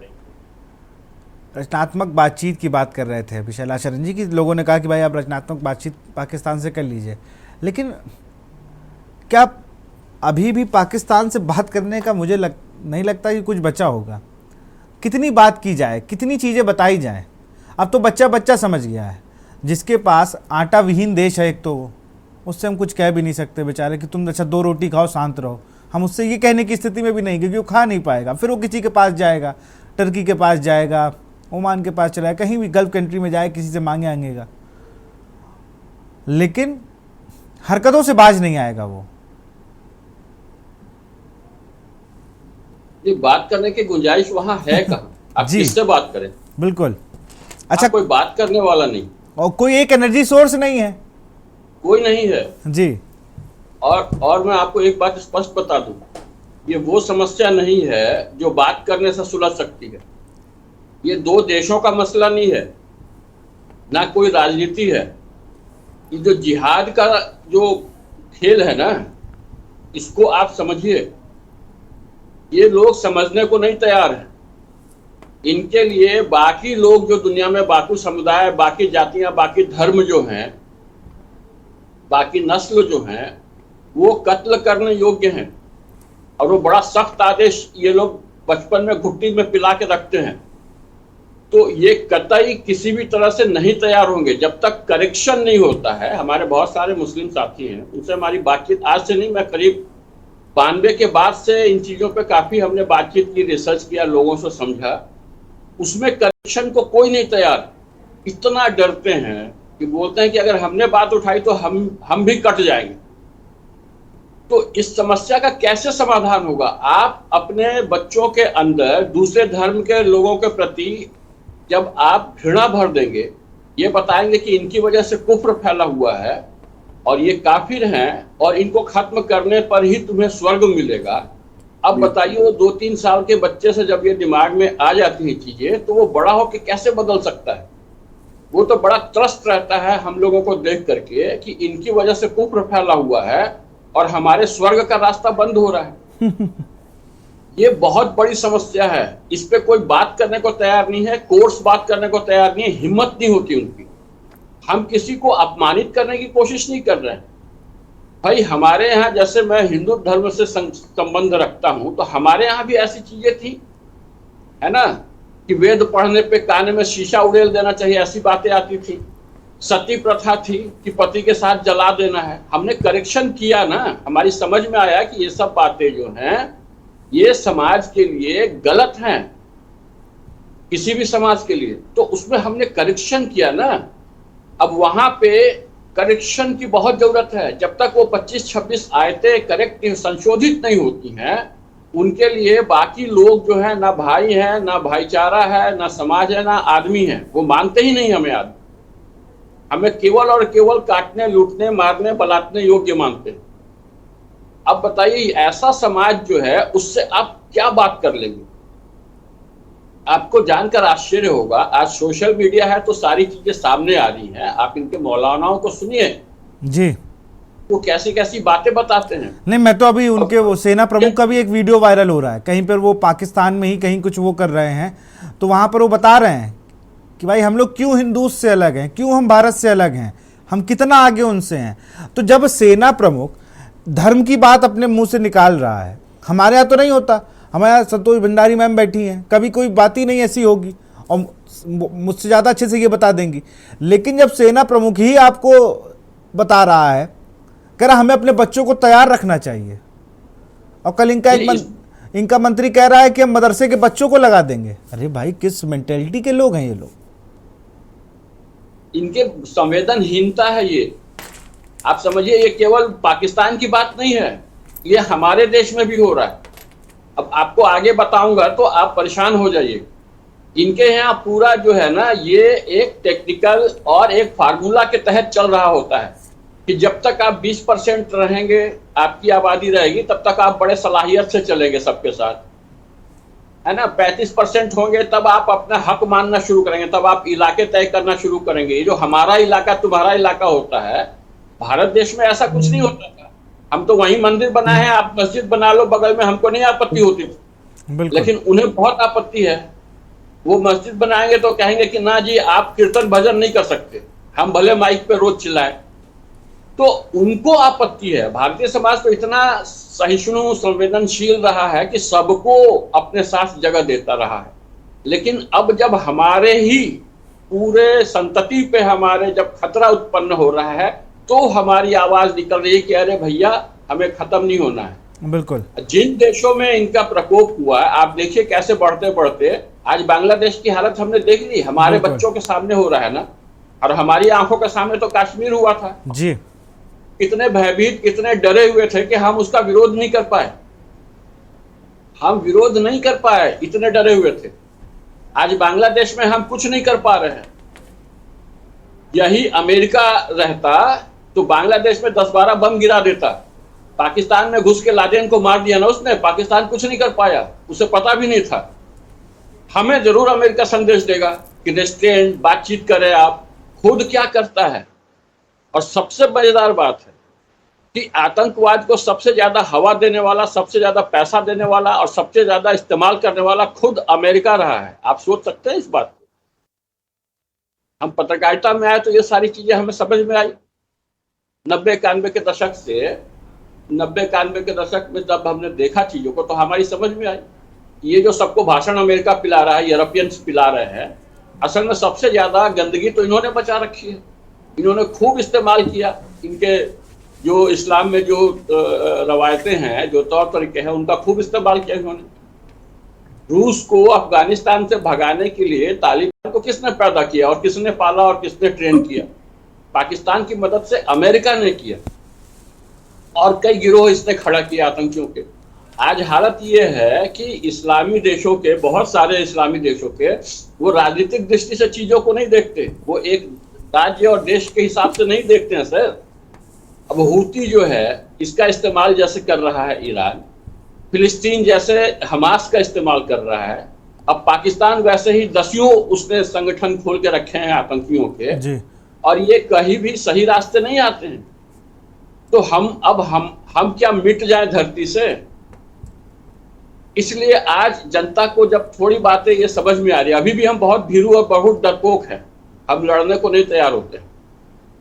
रचनात्मक बातचीत की बात कर रहे थे अभी शैलाशानंद जी की। लोगों ने कहा कि भाई आप रचनात्मक बातचीत पाकिस्तान से कर लीजिए, लेकिन क्या अभी भी पाकिस्तान से बात करने का मुझे नहीं लगता कि कुछ बचा होगा। कितनी बात की जाए, कितनी चीज़ें बताई जाएं। अब तो बच्चा बच्चा समझ गया है। जिसके पास आटा विहीन देश है एक, तो उससे हम कुछ कह भी नहीं सकते बेचारे कि तुम अच्छा 2 रोटी खाओ शांत रहो। हम उससे ये कहने की स्थिति में भी नहीं, क्योंकि वो खा नहीं पाएगा। फिर वो किसी के पास जाएगा, टर्की के पास जाएगा, ओमान के पास चला, कहीं भी गल्फ कंट्री में जाए किसी से मांगेगा, लेकिन हरकतों से बाज नहीं आएगा वो। ये बात करने की गुंजाइश वहां है कहाँ? आप किससे बात करें? बिल्कुल। अच्छा, कोई बात करने वाला नहीं, और कोई एक एनर्जी सोर्स नहीं है, कोई नहीं है जी। और मैं आपको एक बात स्पष्ट बता दूं, ये वो समस्या नहीं है जो बात करने से सुलझ सकती है। ये 2 देशों का मसला नहीं है, ना कोई राजनीति है। ये जो जिहाद का जो खेल है ना, इसको आप समझिए। ये लोग समझने को नहीं तैयार हैं। इनके लिए बाकी लोग जो दुनिया में, बाकी समुदाय, बाकी जातियां, बाकी धर्म जो हैं, बाकी नस्ल जो हैं, वो कत्ल करने योग्य हैं। और वो बड़ा सख्त आदेश ये लोग बचपन में घुट्टी में पिला के रखते हैं। तो ये कतई किसी भी तरह से नहीं तैयार होंगे जब तक करेक्शन नहीं होता है। हमारे बहुत सारे मुस्लिम साथी हैं, उनसे हमारी बातचीत आज से नहीं, मैं करीब 92 के बाद से इन चीज़ों पे काफ़ी हमने बातचीत की, रिसर्च किया, लोगों से समझा। उसमें करेक्शन को कोई नहीं तैयार। इतना डरते हैं कि बोलते हैं कि अगर हमने बात उठाई तो हम भी कट जाएंगे। तो इस समस्या का कैसे समाधान होगा? आप अपने बच्चों के अंदर दूसरे धर्म के लोगों के प्रति जब आप घृणा भर देंगे, ये बताएंगे कि इनकी वजह से कुफ्र फैला हुआ है और ये काफिर हैं और इनको खत्म करने पर ही तुम्हें स्वर्ग मिलेगा, अब बताइए वो 2-3 साल के बच्चे से जब ये दिमाग में आ जाती हैं चीजें, तो वो बड़ा होकर कैसे बदल सकता है? वो तो बड़ा त्रस्त रहता है हम लोगों को देख करके कि इनकी वजह से कुफ्र फैला हुआ है और हमारे स्वर्ग का रास्ता बंद हो रहा है। ये बहुत बड़ी समस्या है। इस पे कोई बात करने को तैयार नहीं है, कोर्स बात करने को तैयार नहीं है, हिम्मत नहीं होती उनकी। हम किसी को अपमानित करने की कोशिश नहीं कर रहे हैं भाई। हमारे यहाँ, जैसे मैं हिंदू धर्म से संबंध रखता हूं, तो हमारे यहाँ भी ऐसी चीजें थी, है ना, कि वेद पढ़ने पे कान में शीशा उड़ेल देना चाहिए, ऐसी बातें आती थी। सती प्रथा थी कि पति के साथ जला देना है। हमने करेक्शन किया ना, हमारी समझ में आया कि ये सब बातें जो हैं ये समाज के लिए गलत हैं, किसी भी समाज के लिए, तो उसमें हमने करेक्शन किया ना। अब वहां पे करेक्शन की बहुत जरूरत है। जब तक वो 25-26 आयतें करेक्ट संशोधित नहीं होती हैं, उनके लिए बाकी लोग जो है ना भाई है, ना भाईचारा है, ना समाज है, ना आदमी है। वो मानते ही नहीं हमें आदमी, हमें केवल और केवल काटने, लूटने, मारने, बलात्ने योग्य मानते हैं। अब बताइए ऐसा समाज जो है उससे आप क्या बात कर लेंगे? आपको जानकर आश्चर्य होगा, आज सोशल मीडिया है तो सारी चीजें सामने आ रही हैं। आप इनके मौलानाओं को सुनिए जी, वो कैसी कैसी बातें बताते हैं। नहीं, मैं तो अभी उनके वो सेना प्रमुख का भी एक वीडियो वायरल हो रहा है, कहीं पर वो पाकिस्तान में ही कहीं कुछ वो कर रहे हैं, तो वहां पर वो बता रहे हैं कि भाई हम लोग क्यों हिंदू से अलग हैं, क्यों हम भारत से अलग हैं, हम कितना आगे उनसे हैं। तो जब सेना प्रमुख धर्म की बात अपने मुंह से निकाल रहा है, हमारे यहाँ तो नहीं होता, हमारे यहाँ संतोष भंडारी मैम बैठी हैं, कभी कोई बात ही नहीं ऐसी होगी और मुझसे ज़्यादा अच्छे से ये बता देंगी। लेकिन जब सेना प्रमुख ही आपको बता रहा है, कह रहा हमें अपने बच्चों को तैयार रखना चाहिए, और कल इनका मंत्री कह रहा है कि हम मदरसे के बच्चों को लगा देंगे। अरे भाई किस मेंटेलिटी के लोग हैं ये लोग? इनके संवेदनहीनता है ये। आप समझिए ये केवल पाकिस्तान की बात नहीं है, ये हमारे देश में भी हो रहा है। अब आपको आगे बताऊंगा तो आप परेशान हो जाइए। इनके यहाँ पूरा जो है ना, ये एक टेक्निकल और एक फार्मूला के तहत चल रहा होता है कि जब तक आप 20% रहेंगे, आपकी आबादी रहेगी, तब तक आप बड़े सलाहियत से चलेंगे सबके साथ, है ना। 35% होंगे तब आप अपना हक मानना शुरू करेंगे, तब आप इलाके तय करना शुरू करेंगे। ये जो हमारा इलाका तुम्हारा इलाका होता है, भारत देश में ऐसा कुछ नहीं होता था। हम तो वहीं मंदिर बनाए हैं, आप मस्जिद बना लो बगल में, हमको नहीं आपत्ति होती थी, लेकिन उन्हें बहुत आपत्ति है। वो मस्जिद बनाएंगे तो कहेंगे कि ना जी आप कीर्तन भजन नहीं कर सकते, हम भले माइक पे रोज चिल्लाएं, तो उनको आपत्ति है। भारतीय समाज तो इतना सहिष्णु संवेदनशील रहा है कि सबको अपने साथ जगह देता रहा है। लेकिन अब जब हमारे ही पूरे संतति पे हमारे जब खतरा उत्पन्न हो रहा है, तो हमारी आवाज निकल रही है कि अरे भैया हमें खत्म नहीं होना है। बिल्कुल। जिन देशों में इनका प्रकोप हुआ है, आप देखिए कैसे बढ़ते बढ़ते आज बांग्लादेश की हालत हमने देख ली, हमारे बच्चों के सामने हो रहा है ना। और हमारी आंखों के सामने तो कश्मीर हुआ था जी। कितने भयभीत, कितने डरे हुए थे कि हम उसका विरोध नहीं कर पाए, हम विरोध नहीं कर पाए, इतने डरे हुए थे। आज बांग्लादेश में हम कुछ नहीं कर पा रहे हैं। यही अमेरिका रहता तो बांग्लादेश में 10-12 बम गिरा देता। पाकिस्तान में घुस के लादेन को मार दिया ना उसने, पाकिस्तान कुछ नहीं कर पाया, उसे पता भी नहीं था। हमें जरूर अमेरिका संदेश देगा कि रेस्टेंट बातचीत करें, आप खुद क्या करता है। और सबसे मजेदार बात है कि आतंकवाद को सबसे ज्यादा हवा देने वाला, सबसे ज्यादा पैसा देने वाला और सबसे ज्यादा इस्तेमाल करने वाला खुद अमेरिका रहा है। आप सोच सकते हैं इस बात को? हम पत्रकारिता में आए तो ये सारी चीजें हमें समझ में आई। 90-91 के दशक से 90-91 के दशक में जब हमने देखा चीजों को, तो हमारी समझ में आई ये जो सबको भाषण अमेरिका पिला रहा है, यूरोपियंस पिला रहे हैं, असल में सबसे ज्यादा गंदगी तो इन्होंने बचा रखी है। इन्होंने खूब इस्तेमाल किया। इनके जो इस्लाम में जो रवायतें हैं, जो तौर तरीके हैं, उनका खूब इस्तेमाल किया इन्होंने। रूस को अफगानिस्तान से भगाने के लिए तालिबान को किसने पैदा किया और किसने पाला और किसने ट्रेन किया? पाकिस्तान की मदद से अमेरिका ने किया, और कई गिरोह इसने खड़ा किया आतंकियों के। आज हालत ये है कि इस्लामी देशों के, बहुत सारे इस्लामी देशों के, वो राजनीतिक दृष्टि से चीजों को नहीं देखते, वो एक राज्य और देश के हिसाब से नहीं देखते हैं सर। अब हूती जो है, इसका इस्तेमाल जैसे कर रहा है ईरान, फिलिस्तीन जैसे हमास का इस्तेमाल कर रहा है। अब पाकिस्तान वैसे ही दसियों उसने संगठन खोल के रखे हैं आतंकियों के जी। और ये कहीं भी सही रास्ते नहीं आते हैं। तो हम क्या मिट जाए धरती से? इसलिए आज जनता को जब थोड़ी बातें ये समझ में आ रही है, अभी भी हम बहुत भीरू और बहुत डरपोक हैं, हम लड़ने को नहीं तैयार होते।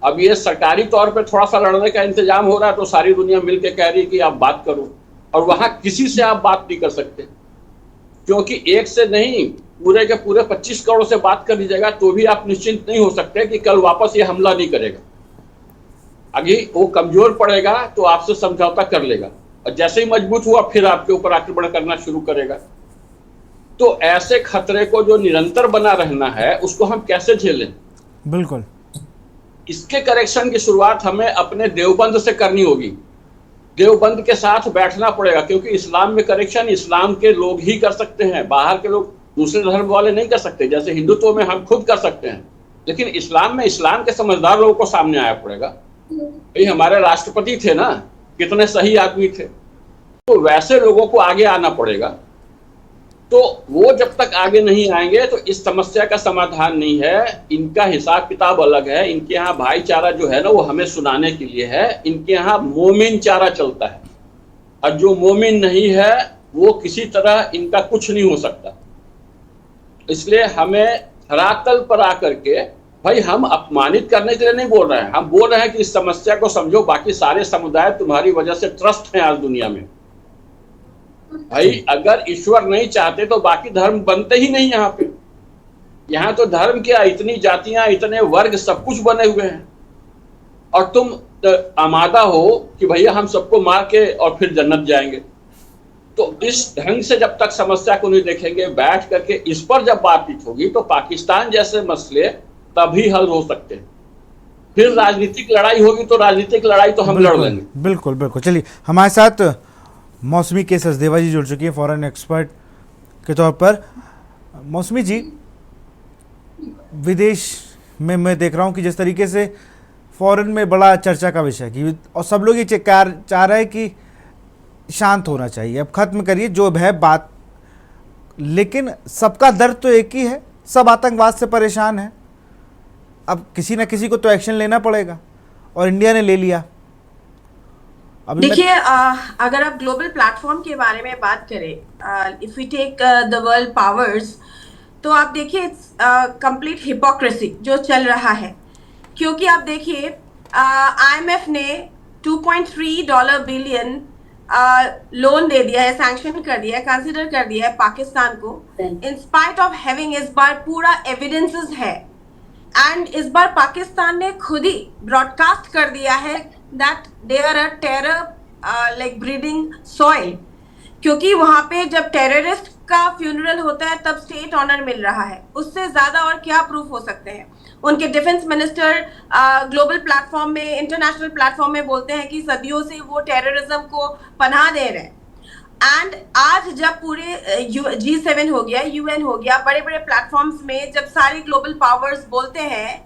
अब ये सरकारी तौर पे थोड़ा सा लड़ने का इंतजाम हो रहा है तो सारी दुनिया मिलके कह रही है कि आप बात करो, और वहां किसी से आप बात नहीं कर सकते, क्योंकि एक से नहीं पूरे के पूरे 25 करोड़ से बात कर लीजिएगा तो भी आप निश्चिंत नहीं हो सकते कि कल वापस ये हमला नहीं करेगा। अभी वो कमजोर पड़ेगा तो आपसे समझौता कर लेगा, और जैसे ही मजबूत हुआ फिर आपके ऊपर आक्रमण करना शुरू करेगा। तो ऐसे खतरे को जो निरंतर बना रहना है उसको हम कैसे झेलें? बिल्कुल। इसके करेक्शन की शुरुआत हमें अपने देवबंद से करनी होगी। देवबंद के साथ बैठना पड़ेगा, क्योंकि इस्लाम में करेक्शन इस्लाम के लोग ही कर सकते हैं, बाहर के लोग दूसरे धर्म वाले नहीं कर सकते। जैसे हिंदुत्व में हम खुद कर सकते हैं, लेकिन इस्लाम में इस्लाम के समझदार लोगों को सामने आया पड़ेगा। भाई हमारे राष्ट्रपति थे ना, कितने सही आदमी थे, तो वैसे लोगों को आगे आना पड़ेगा। तो वो जब तक आगे नहीं आएंगे तो इस समस्या का समाधान नहीं है। इनका हिसाब किताब अलग है। इनके यहाँ भाईचारा जो है ना वो हमें सुनाने के लिए है। इनके यहाँ मोमिन चारा चलता है, और जो मोमिन नहीं है वो किसी तरह इनका कुछ नहीं हो सकता। इसलिए हमें धरातल पर आकर के, भाई हम अपमानित करने के लिए नहीं बोल रहे हैं, हम बोल रहे हैं कि इस समस्या को समझो। बाकी सारे समुदाय तुम्हारी वजह से त्रस्त हैं आज दुनिया में। भाई अगर ईश्वर नहीं चाहते तो बाकी धर्म बनते ही नहीं। यहाँ पे, यहाँ तो धर्म क्या, इतनी जातियां, इतने वर्ग, सब कुछ बने हुए हैं, और तुम आमादा हो कि भैया हम सबको मार के और फिर जन्नत जाएंगे। तो इस ढंग से जब तक समस्या को नहीं देखेंगे, बैठ करके इस पर जब बातचीत होगी तो पाकिस्तान जैसे मसले तभी हल हो सकते हैं। फिर राजनीतिक लड़ाई होगी तो राजनीतिक लड़ाई तो हम लड़ लेंगे। बिल्कुल बिल्कुल। चलिए, हमारे साथ मौसमी के सचदेवा जी जुड़ चुकी है फॉरेन एक्सपर्ट के तौर पर। मौसमी जी, विदेश में मैं देख रहा हूँ कि जिस तरीके से फॉरेन में बड़ा चर्चा का विषय कि, और सब लोग ये चाह रहे हैं कि शांत होना चाहिए, अब खत्म करिए जो है बात, लेकिन सबका दर्द तो एक ही है, सब आतंकवाद से परेशान है। अब किसी ना किसी को तो एक्शन लेना पड़ेगा, और इंडिया ने ले लिया। देखिए, अगर आप ग्लोबल प्लेटफॉर्म के बारे में बात करें, if we take the world powers, तो आप देखिए कंप्लीट हिपोक्रेसी जो चल रहा है। क्योंकि आप देखिए IMF ने $2.3 बिलियन लोन दे दिया है, सैंक्शन कर दिया है, कंसिडर कर दिया है पाकिस्तान को, इन स्पाइट ऑफ हैविंग, इस बार पूरा एविडेंसेस है। एंड इस बार पाकिस्तान ने खुद ही ब्रॉडकास्ट कर दिया है that they are a terror like breeding soil, क्योंकि वहां पे जब टेररिस्ट का फ्यूनरल होता है तब स्टेट ऑनर मिल रहा है। उससे ज्यादा और क्या प्रूफ हो सकते हैं? उनके डिफेंस मिनिस्टर ग्लोबल प्लेटफॉर्म में, इंटरनेशनल प्लेटफॉर्म में बोलते हैं कि सदियों से वो टेररिज्म को पनाह दे रहे हैं। एंड आज जब पूरे G7 हो गया, UN हो गया, बड़े बड़े प्लेटफॉर्म्स में जब सारी ग्लोबल पावर्स बोलते हैं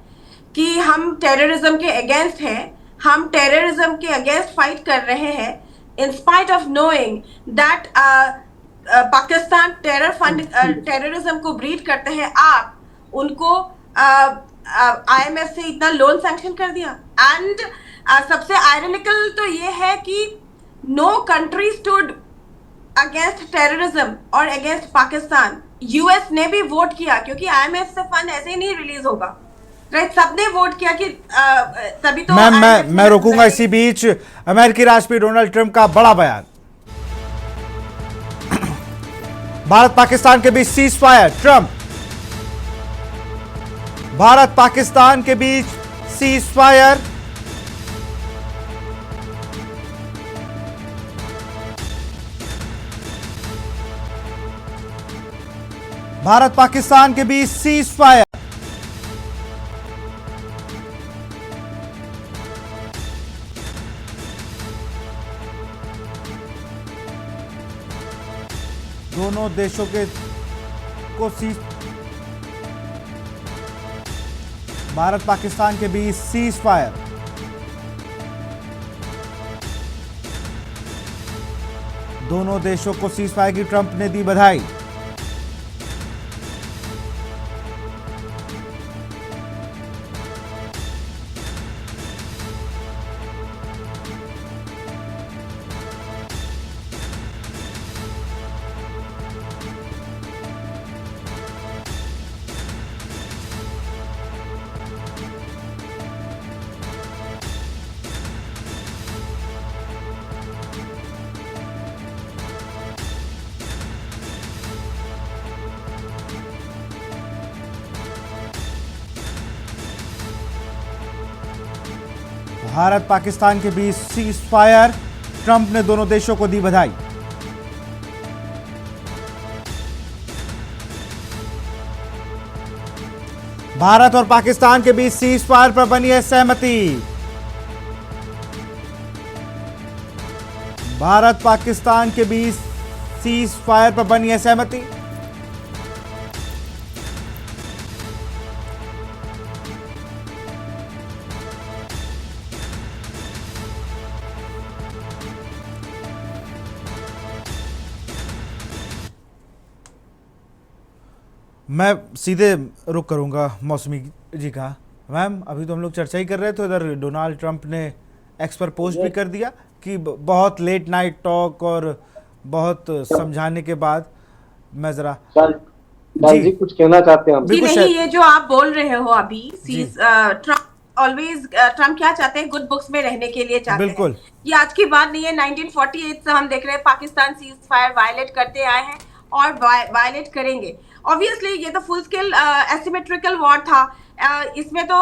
कि हम टेररिज्म के अगेंस्ट हैं, हम टेररिज्म के अगेंस्ट फाइट कर रहे हैं, in spite of knowing that Pakistan terrorism को ब्रीड करते हैं, आप उनको IMF से इतना लोन सैंक्शन कर दिया। एंड सबसे आयरनिकल तो ये है कि no country stood against terrorism और अगेंस्ट पाकिस्तान। US ने भी वोट किया, क्योंकि IMF से फंड ऐसे ही नहीं रिलीज होगा, राइट? सबने वोट किया कि तभी तो। मैं रोकूंगा इसी बीच अमेरिकी राष्ट्रपति डोनाल्ड ट्रंप का बड़ा बयान। भारत पाकिस्तान के बीच ceasefire, Trump. Bharat Pakistan के बीच सीज फायर, भारत पाकिस्तान के बीच सीज फायर। दोनों देशों के को भारत पाकिस्तान के बीच सीज फायर। दोनों देशों को सीज फायर की ट्रंप ने दी बधाई। भारत पाकिस्तान के बीच सीज फायर, ट्रंप ने दोनों देशों को दी बधाई। भारत और पाकिस्तान के बीच सीज फायर पर बनी है सहमति। भारत पाकिस्तान के बीच सीज फायर पर बनी है सहमति। मैं सीधे रुक करूंगा मौसमी जी का। मैम, अभी तो हम लोग चर्चा ही कर रहे थे, इधर डोनाल्ड ट्रंप ने एक्स पर पोस्ट भी कर दिया कि बहुत लेट नाइट टॉक और बहुत समझाने के बाद मैं जरा जी कुछ कहना चाहते हैं हम। जी नहीं, ये जो आप बोल रहे हो अभी, ट्रंप ऑलवेज ट्रंप क्या चाहते हैं, गुड बुक्स में रहने के लिए चाहते बिल्कुल। हैं। ये आज की बात नहीं है, 1948 से हम देख रहे हैं पाकिस्तान सीज फायर वायलेट करते आए हैं और वायलेट करेंगे। ऑब्वियसली ये तो फुल स्केल एसिमेट्रिकल वॉर था, इसमें तो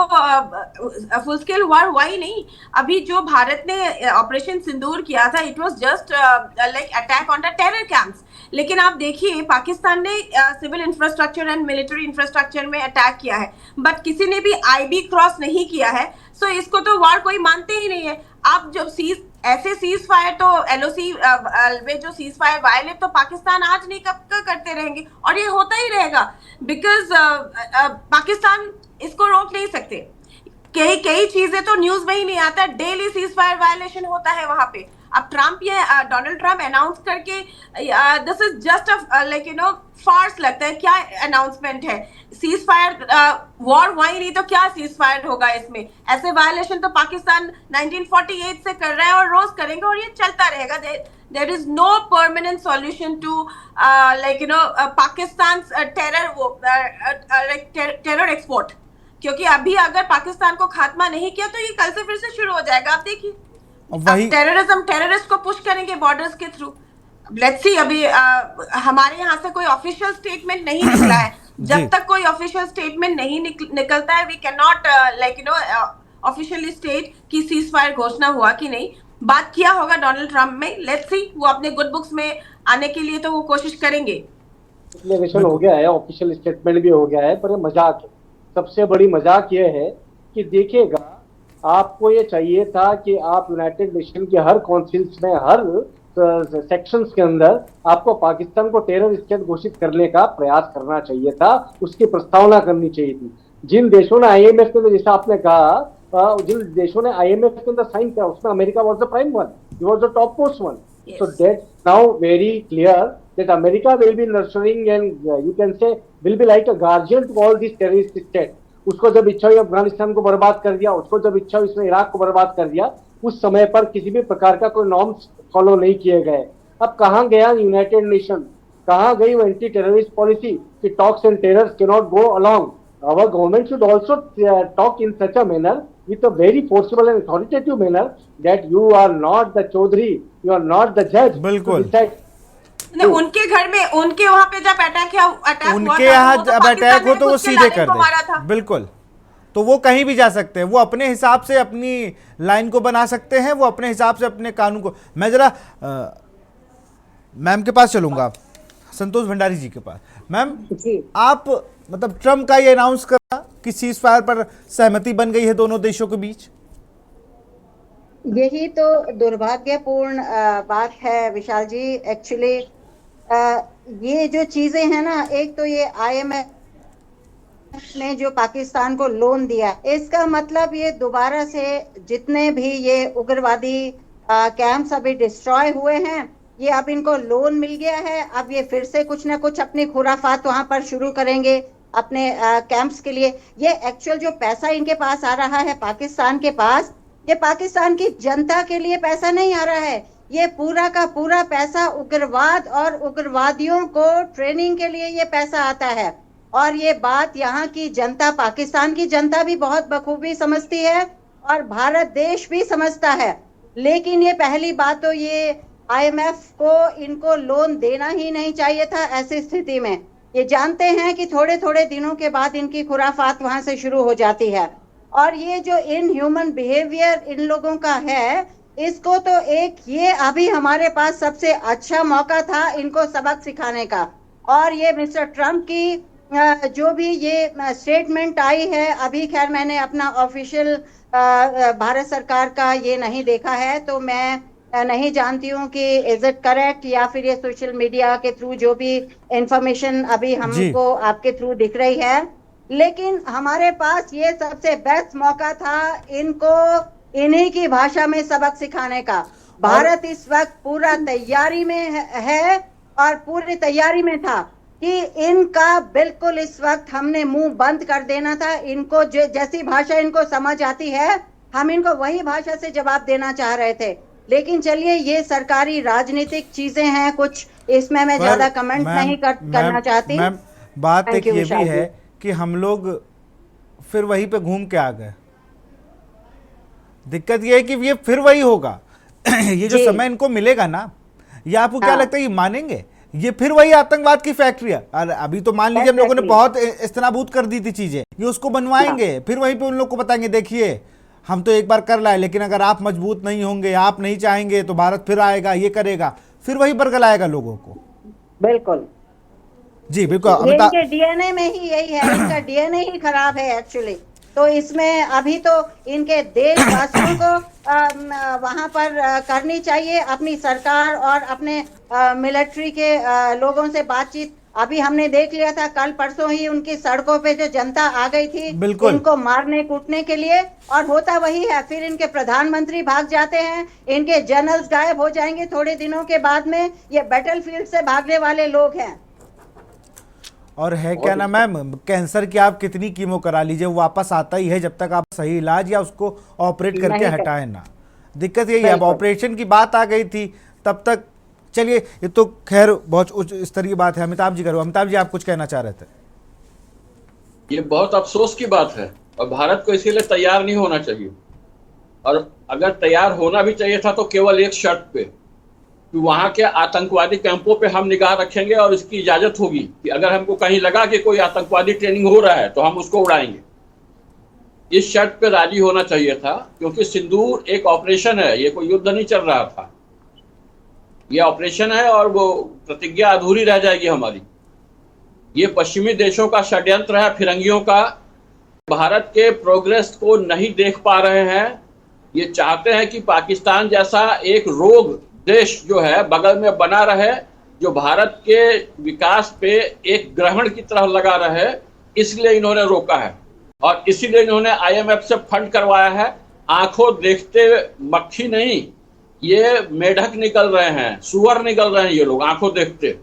फुल स्केल वॉर हुआ ही नहीं। अभी जो भारत ने ऑपरेशन सिंदूर किया था, it was just like attack on the terror camps. लेकिन आप देखिए पाकिस्तान ने civil infrastructure and military infrastructure में अटैक किया है, बट किसी ने भी आईबी क्रॉस नहीं किया है। सो इसको तो वॉर कोई मानते ही नहीं है। आप जब ऐसे सीज फायर तो एलओसी में जो सीज फायर वायलेट तो पाकिस्तान आज नहीं कब का करते रहेंगे और ये होता ही रहेगा, बिकॉज पाकिस्तान इसको रोक नहीं सकते। कई चीजें तो न्यूज में ही नहीं आता, डेली सीज फायर वायलेशन होता है वहां पे। अब ट्रंप ये डोनाल्ड ट्रंप अनाउंस करके this is just like farce लगता है। क्या अनाउंसमेंट है? सीज फायर वॉर हुआ ही नहीं तो क्या सीज फायर होगा इसमें? ऐसे वायलेशन तो पाकिस्तान 1948 से कर रहा है और रोज करेंगे और ये चलता रहेगा। There is no permanent solution to Pakistan's terror export, क्योंकि अभी अगर पाकिस्तान को खात्मा नहीं किया तो ये कल से फिर से शुरू हो जाएगा। आप देखिए, टेररिज्म टेररिस्ट को पुश करेंगे बॉर्डर्स के थ्रू। लेट्स सी, अभी हमारे यहाँ से कोई ऑफिशियल स्टेटमेंट नहीं निकला है। जब तक कोई ऑफिशियल स्टेटमेंट नहीं निकलता है, we can not officially state कि सीज फायर घोषणा हुआ कि नहीं। बात किया होगा डोनाल्ड ट्रंप में, लेट्स सी, वो अपने गुड बुक्स में आने के लिए तो वो कोशिश करेंगे। डिक्लेरेशन हो गया है, ऑफिशियल स्टेटमेंट भी हो गया है, पर ये मजाक है। सबसे बड़ी मजाक ये है कि देखिएगा, आपको ये चाहिए था कि आप यूनाइटेड नेशन के हर काउंसिल्स में, हर सेक्शंस के अंदर आपको पाकिस्तान को टेरर स्टेट घोषित करने का प्रयास करना चाहिए था, उसकी प्रस्तावना करनी चाहिए थी। जिन देशों ने आईएमएफ के अंदर, जैसा आपने कहा, जिन देशों ने आईएमएफ के अंदर साइन किया उसमें America was the prime one, he was the top most one. So that's now very clear that America will be nurturing and you can say will be like a guardian to all this terrorist state. उसको जब इच्छा हुई अफगानिस्तान को बर्बाद कर दिया, उसको जब इच्छा हुई इसने इराक को बर्बाद कर दिया। उस समय पर किसी भी प्रकार का कोई नॉर्म्स फॉलो नहीं किए गए। अब कहाँ गया यूनाइटेड नेशन, कहाँ गई वो एंटी टेररिस्ट पॉलिसी कि talks and terrors can not go along. Our government should also talk in such a manner, with a very forcible and authoritative manner, that you are not the chaudhary, you are not the judge. बिल्कुल। उनके घर में, उनके वहाँ पे जब attack उनके यहाँ जब अटैक हो तो वो सीधे कर दे। बिल्कुल, तो वो कहीं भी जा सकते हैं, वो अपने हिसाब से अपनी लाइन को बना सकते हैं, वो अपने हिसाब से अपने कानून को। मैं जरा मैम के पास चलूंगा, संतोष भंडारी जी के पास। मैम, आप मतलब ट्रम्प का ये अनाउंस करा कि सीज फायर पर सहमति बन गई है दोनों देशों के बीच, यही तो दुर्भाग्यपूर्ण बात है विशाल जी। एक्चुअली ये जो चीजें हैं ना, एक तो ये आईएमएफ ने जो पाकिस्तान को लोन दिया, इसका मतलब ये दोबारा से जितने भी ये उग्रवादी कैंप्स अभी डिस्ट्रॉय हुए हैं, ये अब इनको लोन मिल गया है, अब ये फिर से कुछ ना कुछ अपनी खुराफात वहां पर शुरू करेंगे अपने कैंप्स के लिए। ये एक्चुअल जो पैसा इनके पास आ रहा है पाकिस्तान के पास, ये पाकिस्तान की जनता के लिए पैसा नहीं आ रहा है, ये पूरा का पूरा पैसा उग्रवाद और उग्रवादियों को ट्रेनिंग के लिए ये पैसा आता है। और ये बात यहाँ की जनता, पाकिस्तान की जनता भी बहुत बखूबी समझती है और भारत देश भी समझता है। लेकिन ये पहली बात तो ये IMF को इनको लोन देना ही नहीं चाहिए था। ऐसी स्थिति में ये जानते हैं कि थोड़े थोड़े दिनों के बाद इनकी खुराफात वहां से शुरू हो जाती है। और ये जो इनह्यूमन बिहेवियर इन लोगों का है, इसको तो एक ये अभी हमारे पास सबसे अच्छा मौका था इनको सबक सिखाने का। और ये मिस्टर ट्रम्प की जो भी ये स्टेटमेंट आई है, अभी खैर मैंने अपना ऑफिशियल भारत सरकार का ये नहीं देखा है, तो मैं नहीं जानती हूँ कि इज इट करेक्ट या फिर ये सोशल मीडिया के थ्रू जो भी इंफॉर्मेशन अभी हमको आपके थ्रू दिख रही है। लेकिन हमारे पास ये सबसे बेस्ट मौका था इनको इन्हीं की भाषा में सबक सिखाने का। भारत इस वक्त पूरा तैयारी में है और पूरी तैयारी में था कि इनका बिल्कुल इस वक्त हमने मुंह बंद कर देना था। इनको जैसी भाषा इनको समझ आती है, हम इनको वही भाषा से जवाब देना चाह रहे थे। लेकिन चलिए, ये सरकारी राजनीतिक चीजें हैं, कुछ इसमें मैं ज्यादा कमेंट नहीं करना चाहती। बात एक ये भी है कि हम लोग फिर वहीं पे घूम के आ गए। दिक्कत ये है कि ये फिर वही होगा। ये जो समय इनको मिलेगा ना, ये आपको क्या लगता है ये मानेंगे? ये फिर वही आतंकवाद की फैक्ट्री है। अभी तो मान लीजिए हम लोगों ने बहुत इस्तेनाबूत कर दी थी चीजें, ये उसको बनवाएंगे, फिर वहीं पे उन लोग को बताएंगे देखिए हम तो एक बार कर लाए, लेकिन अगर आप मजबूत नहीं होंगे, आप नहीं चाहेंगे तो भारत फिर आएगा, ये करेगा, फिर वही बरगलाएगा लोगों को। बिल्कुल जी बिल्कुल। इनके DNA में ही यही है, इनका DNA ही खराब है एक्चुअली। तो इसमें अभी तो इनके देशवासियों को वहां पर करनी चाहिए अपनी सरकार और अपने मिलिट्री के लोगों से बातचीत। अभी हमने देख लिया था कल परसों ही उनकी सड़कों पे जो जनता आ गई थी इनको मारने कूटने के लिए, और होता वही है। फिर इनके प्रधानमंत्री भाग जाते हैं, इनके जनरल्स गायब हो जाएंगे थोड़े दिनों के बाद में। ये बैटलफील्ड से भागने वाले लोग हैं। और है क्या ना मैम, कैंसर की आप कितनी कीमो करा लीजिए, वो वापस आता ही है जब तक आप सही इलाज या उसको ऑपरेट करके हटाए ना। दिक्कत यही है। अब ऑपरेशन की बात आ गई थी तब तक, चलिए ये तो खैर बहुत उच्च स्तरीय बात है। अमिताभ जी करो। अमिताभ जी आप कुछ कहना चाह रहे थे? ये बहुत अफसोस की बात है और भारत को इसीलिए तैयार नहीं होना चाहिए। और अगर तैयार होना भी चाहिए था तो केवल एक शर्त पे कि वहां के आतंकवादी कैंपों पे हम निगाह रखेंगे और इसकी इजाजत होगी कि अगर हमको कहीं लगा कि कोई आतंकवादी ट्रेनिंग हो रहा है तो हम उसको उड़ाएंगे। इस शर्त पे राजी होना चाहिए था, क्योंकि सिंदूर एक ऑपरेशन है, ये कोई युद्ध नहीं चल रहा था। ये ऑपरेशन है और वो प्रतिज्ञा अधूरी रह जाएगी हमारी। ये पश्चिमी देशों का षड्यंत्र है, फिरंगियों का। भारत के प्रोग्रेस को नहीं देख पा रहे हैं। ये चाहते हैं कि पाकिस्तान जैसा एक रोग देश जो है बगल में बना रहे, जो भारत के विकास पे एक ग्रहण की तरह लगा रहे। इसलिए इन्होंने रोका है और इसीलिए इन्होंने IMF से फंड करवाया है। आंखों देखते मक्खी नहीं, ये मेढक निकल रहे हैं, सुअर निकल रहे हैं ये लोग आंखों देखते।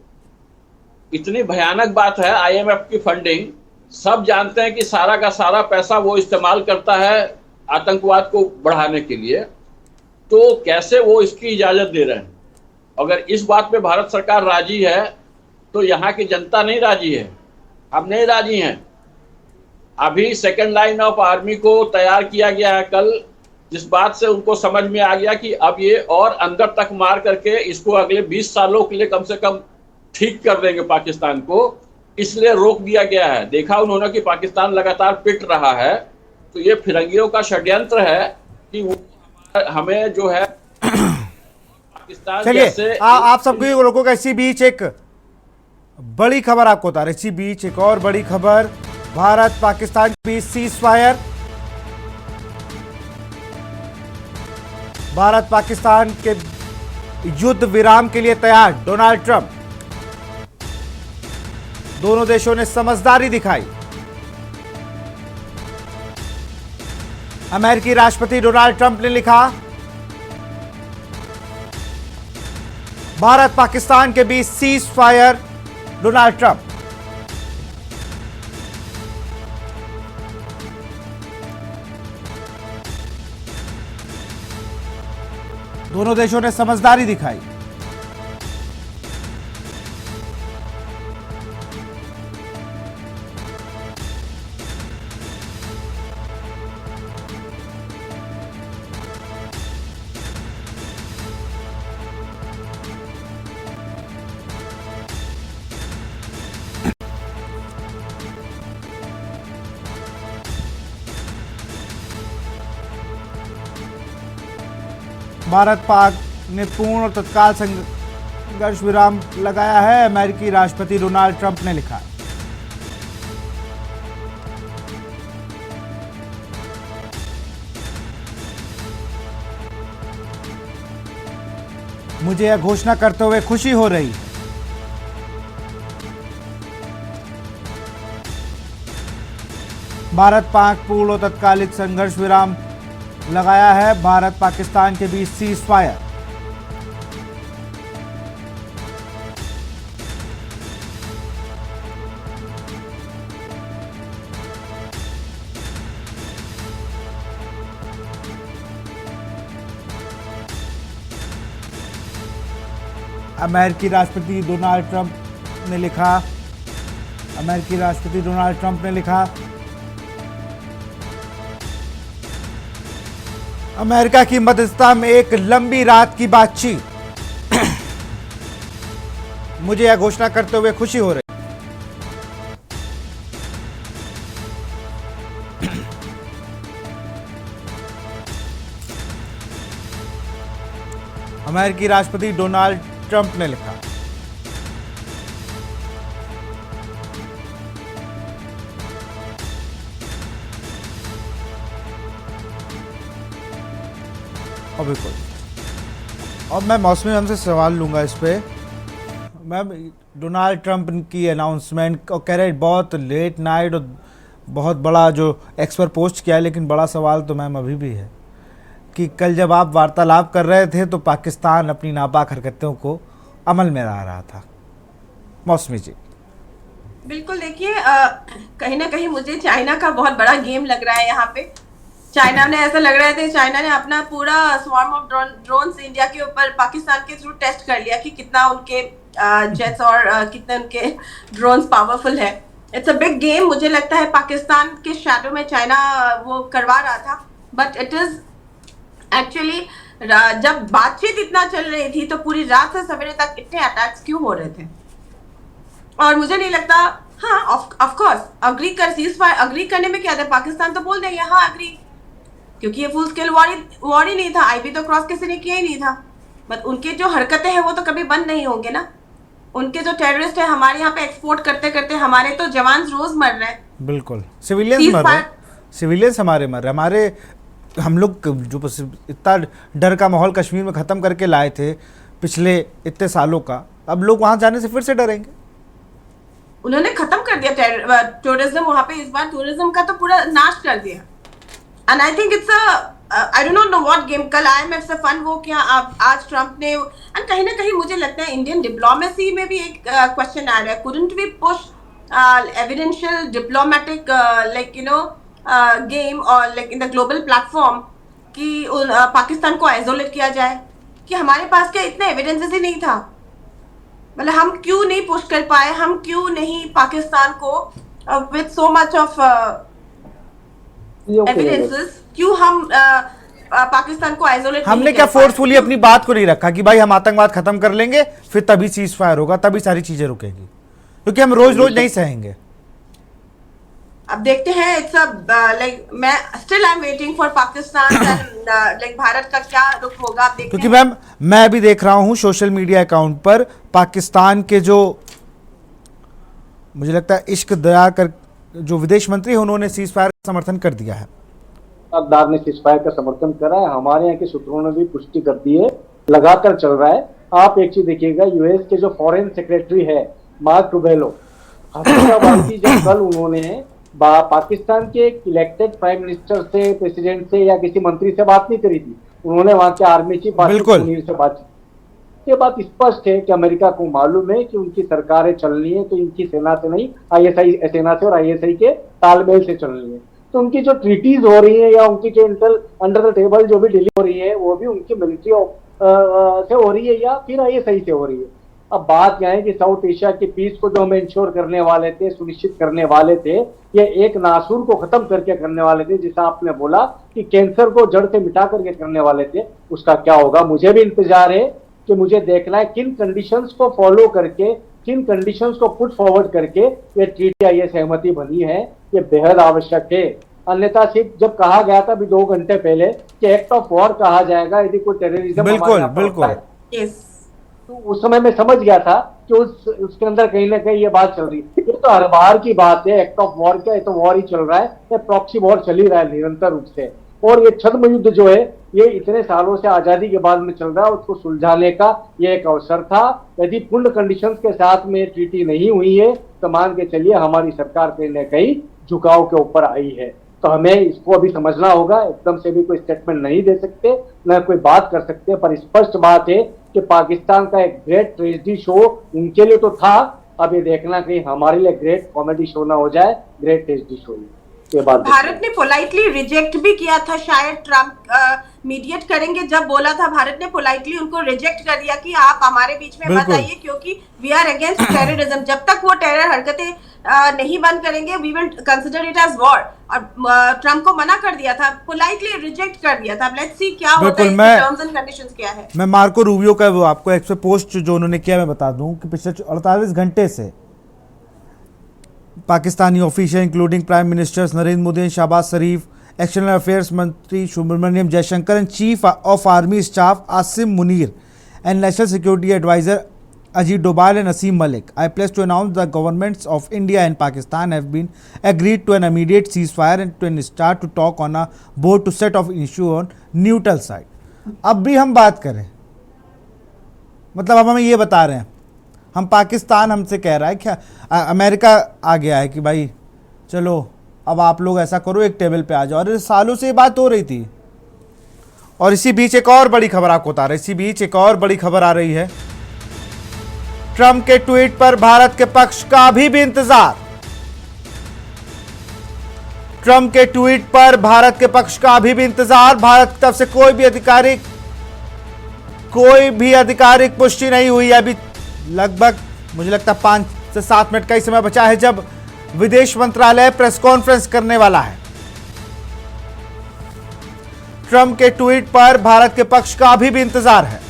इतनी भयानक बात है। IMF की फंडिंग सब जानते हैं कि सारा का सारा पैसा वो इस्तेमाल करता है आतंकवाद को बढ़ाने के लिए, तो कैसे वो इसकी इजाजत दे रहे हैं? अगर इस बात पे भारत सरकार राजी है तो यहाँ की जनता नहीं राजी है। हम नहीं राजी हैं। अभी सेकेंड लाइन ऑफ आर्मी को तैयार किया गया है कल, जिस बात से उनको समझ में आ गया कि अब ये और अंदर तक मार करके इसको अगले 20 सालों के लिए कम से कम ठीक कर देंगे पाकिस्तान को, इसलिए रोक दिया गया है। देखा उन्होंने कि पाकिस्तान लगातार पिट रहा है, तो ये फिरंगियों का षड्यंत्र है कि हमें जो है पाकिस्तान चलिए आप सबको रोको। इसी बीच एक बड़ी खबर आपको बता रहे, इसी बीच एक और बड़ी खबर, भारत पाकिस्तान के बीच सीज फायर। भारत पाकिस्तान के युद्ध विराम के लिए तैयार डोनाल्ड ट्रंप। दोनों देशों ने समझदारी दिखाई। अमेरिकी राष्ट्रपति डोनाल्ड ट्रंप ने लिखा, भारत पाकिस्तान के बीच सीज फायर, डोनाल्ड ट्रंप। दोनों देशों ने समझदारी दिखाई। भारत पाक ने पूर्ण और तत्काल संघर्ष विराम लगाया है, अमेरिकी राष्ट्रपति डोनाल्ड ट्रंप ने लिखा। मुझे यह घोषणा करते हुए खुशी हो रही है। भारत पाक पूर्ण और तत्कालिक संघर्ष विराम लगाया है, भारत पाकिस्तान के बीच सीज फायर। अमेरिकी राष्ट्रपति डोनाल्ड ट्रंप ने लिखा। अमेरिकी राष्ट्रपति डोनाल्ड ट्रंप ने लिखा, अमेरिका की मध्यस्थता में एक लंबी रात की बातचीत। मुझे यह घोषणा करते हुए खुशी हो रही। अमेरिकी राष्ट्रपति डोनाल्ड ट्रंप ने लिखा। और बिल्कुल, और मैं मौसमी मैम से सवाल लूंगा इस पे। मैम, डोनाल्ड ट्रंप की अनाउंसमेंट और कह रहे बहुत लेट नाइट और बहुत बड़ा जो एक्स पर पोस्ट किया है, लेकिन बड़ा सवाल तो मैम अभी भी है कि कल जब आप वार्तालाप कर रहे थे तो पाकिस्तान अपनी नापाक हरकतों को अमल में ला रहा था। मौसमी जी। बिल्कुल, देखिए कहीं ना कहीं मुझे चाइना का बहुत बड़ा गेम लग रहा है यहाँ पे। चाइना ने ऐसा लग रहा है, चाइना ने अपना पूरा स्वार्म ऑफ ड्रोन्स इंडिया के ऊपर पाकिस्तान के थ्रू टेस्ट कर लिया कि कितना उनके जेट्स और कितने उनके ड्रोन्स पावरफुल है। It's a big game. मुझे लगता है पाकिस्तान के शैडो में चाइना वो करवा रहा था, बट इट इज एक्चुअली जब बातचीत इतना चल रही थी तो पूरी रात से सवेरे तक इतने अटैक्स क्यों हो रहे थे? और मुझे नहीं लगता, हाँ ऑफ कोर्स अग्री कर, सीज फायर अग्री करने में क्या था, पाकिस्तान तो बोल देंगे हाँ अग्री, क्योंकि ये फुल स्केल वॉर ही नहीं था, आईबी तो क्रॉस किसी ने किया ही नहीं था। बट उनके जो हरकतें हैं वो तो कभी बंद नहीं होंगे ना। उनके जो टेररिस्ट है हमारे यहाँ पे एक्सपोर्ट करते करते हमारे तो जवान रोज मर रहे हैं। बिल्कुल, सिविलियंस मर रहे हैं, सिविलियंस हमारे मर रहे हैं। हमारे हम लोग जो इतना डर का माहौल कश्मीर में ख़त्म करके लाए थे पिछले इतने सालों का, अब लोग वहाँ जाने से फिर से डरेंगे। उन्होंने खत्म कर दिया टूरिज्म वहाँ पे, इस बार टूरिज्म का तो पूरा नाश कर दिया। And I think it's I don't know what game. कल IMF से फंड वो किया, आज ट्रंप ने, एंड कहीं ना कहीं मुझे लगता है इंडियन डिप्लोमेसी में भी एक क्वेश्चन आ रहा है, couldn't we push evidential diplomatic like you know game और like in the global platform कि पाकिस्तान को आइसोलेट किया जाए, कि हमारे पास क्या इतने एविडेंसेस ही नहीं था? मतलब हम क्यों नहीं पुश कर पाए, हम क्यों नहीं पाकिस्तान को with so much of evidences, क्यों हम पाकिस्तान को आइसोलेट? हमने क्या फोर्सफुली अपनी बात को नहीं रखा कि भाई हम आतंकवाद खत्म कर लेंगे, फिर तभी सीज फायर होगा, तभी सारी चीजें रुकेगी, क्योंकि हम रोज रोज नहीं सहेंगे। अब देखते हैं, इट्स लाइक मैं still I am waiting for Pakistan and like Bharat का क्या रुख होगा। आप देखते क्योंकि मैम मैं भी देख रहा हूं सोशल मीडिया अकाउंट पर पाकिस्तान के जो मुझे लगता है इश्क दया कर जो विदेश मंत्री है, उन्होंने सीज फायर का समर्थन कर दिया है। सरदार ने सीज फायर का समर्थन करा है, हमारे यहाँ के सूत्रों ने भी पुष्टि कर दी है, लगातार चल रहा है। आप एक चीज देखिएगा, यूएस के जो फॉरेन सेक्रेटरी है मार्क रुबेलो, जब कल उन्होंने पाकिस्तान के इलेक्टेड प्राइम मिनिस्टर से, प्रेसिडेंट से या किसी मंत्री से बात नहीं करी थी, उन्होंने वहां के आर्मी चीफ से बात की। ये बात स्पष्ट है कि अमेरिका को मालूम है कि उनकी सरकारें चलनी है तो इनकी सेना से नहीं, आईएसआई सेना से और आईएसआई के तालमेल से चलनी है। तो उनकी जो ट्रीटीज हो रही है या उनकी जो इंटर अंडर द टेबल जो भी डील हो रही है वो भी उनकी मिलिट्री से हो रही है या फिर आईएसआई से हो रही है। अब बात यह है कि साउथ एशिया की पीस को जो हम इंश्योर करने वाले थे, सुनिश्चित करने वाले थे, ये एक नासूर को खत्म करके करने वाले थे, जैसा आपने बोला कि कैंसर को जड़ से मिटा करके करने वाले थे, उसका क्या होगा मुझे भी इंतजार है कि मुझे देखना है किन कंडीशंस को फॉलो करके, किन कंडीशंस को पुट फॉरवर्ड करके ये ट्रीटी ये सहमति बनी है। ये बेहद आवश्यक है। अन्यथा सिर्फ जब कहा गया था अभी 2 घंटे पहले कि एक्ट ऑफ वॉर कहा जाएगा यदि कोई टेररिज्म, बिल्कुल तो उस समय मैं समझ गया था कि उसके अंदर कहीं ना कहीं ये बात चल रही है। ये तो हर बार की बात है, एक्ट ऑफ वॉर क्या, ये तो वॉर ही चल रहा है, ये प्रॉक्सी वॉर चल ही रहा है निरंतर रूप से। और ये छद्म युद्ध जो है ये इतने सालों से आजादी के बाद में चल रहा है, उसको सुलझाने का ये एक अवसर था। यदि पूर्ण कंडीशंस के साथ में ट्रीटी नहीं हुई है तो मान के चलिए हमारी सरकार कहीं ना कहीं झुकाव के ऊपर आई है। तो हमें इसको अभी समझना होगा, एकदम से भी कोई स्टेटमेंट नहीं दे सकते, न कोई बात कर सकते, पर स्पष्ट बात है कि पाकिस्तान का एक ग्रेट ट्रेजेडी शो उनके लिए तो था, अब ये देखना कहीं हमारे लिए ग्रेट कॉमेडी शो ना हो जाए, ग्रेट ट्रेजेडी शो। ये बात भारत ने पोलाइटली रिजेक्ट भी किया था, शायद ट्रम्प मीडिएट करेंगे, जब बोला था भारत ने पोलाइटली उनको रिजेक्ट कर दिया कि आप हमारे बीच में मत आइए क्योंकि वी आर अगेंस्ट टेररिज्म। जब तक वो टेरर हरकतें नहीं बंद करेंगे we will consider it as war. और ट्रम्प को मना कर दिया था, पोलाइटली रिजेक्ट कर दिया था। लेट्स सी क्या होता है, टर्म्स एंड कंडीशंस क्या है। मैं मार्को रूबियो का वो आपको एक पोस्ट जो उन्होंने किया मैं बता दूं कि पिछले 48 घंटे से Pakistani official including prime ministers Narendra Modi and Shahbaz Sharif, external affairs मंत्री Subrahmanyam Jaishankar and chief of army staff Asim Munir and national security adviser Ajit Doval and Asim Malik. I pledge to announce the governments of India and Pakistan have been agreed to an immediate ceasefire and to start to talk on a board to set off issue on neutral side. अब भी हम बात करें, मतलब अब हमें ये बता रहे हैं, हम पाकिस्तान हमसे कह रहा है कि अमेरिका आ गया है कि भाई चलो अब आप लोग ऐसा करो, एक टेबल पे आ जाओ। और सालों से ये बात हो रही थी। और इसी बीच एक और बड़ी खबर आपको बता रहे, इसी बीच एक और बड़ी खबर आ रही है। ट्रंप के ट्वीट पर भारत के पक्ष का अभी भी इंतजार। ट्रंप के ट्वीट पर भारत के पक्ष का अभी भी इंतजार। भारत की तरफ से कोई भी आधिकारिक पुष्टि नहीं हुई है। अभी लगभग मुझे लगता है 5 से 7 मिनट का ही समय बचा है जब विदेश मंत्रालय प्रेस कॉन्फ्रेंस करने वाला है। ट्रंप के ट्वीट पर भारत के पक्ष का अभी भी इंतजार है।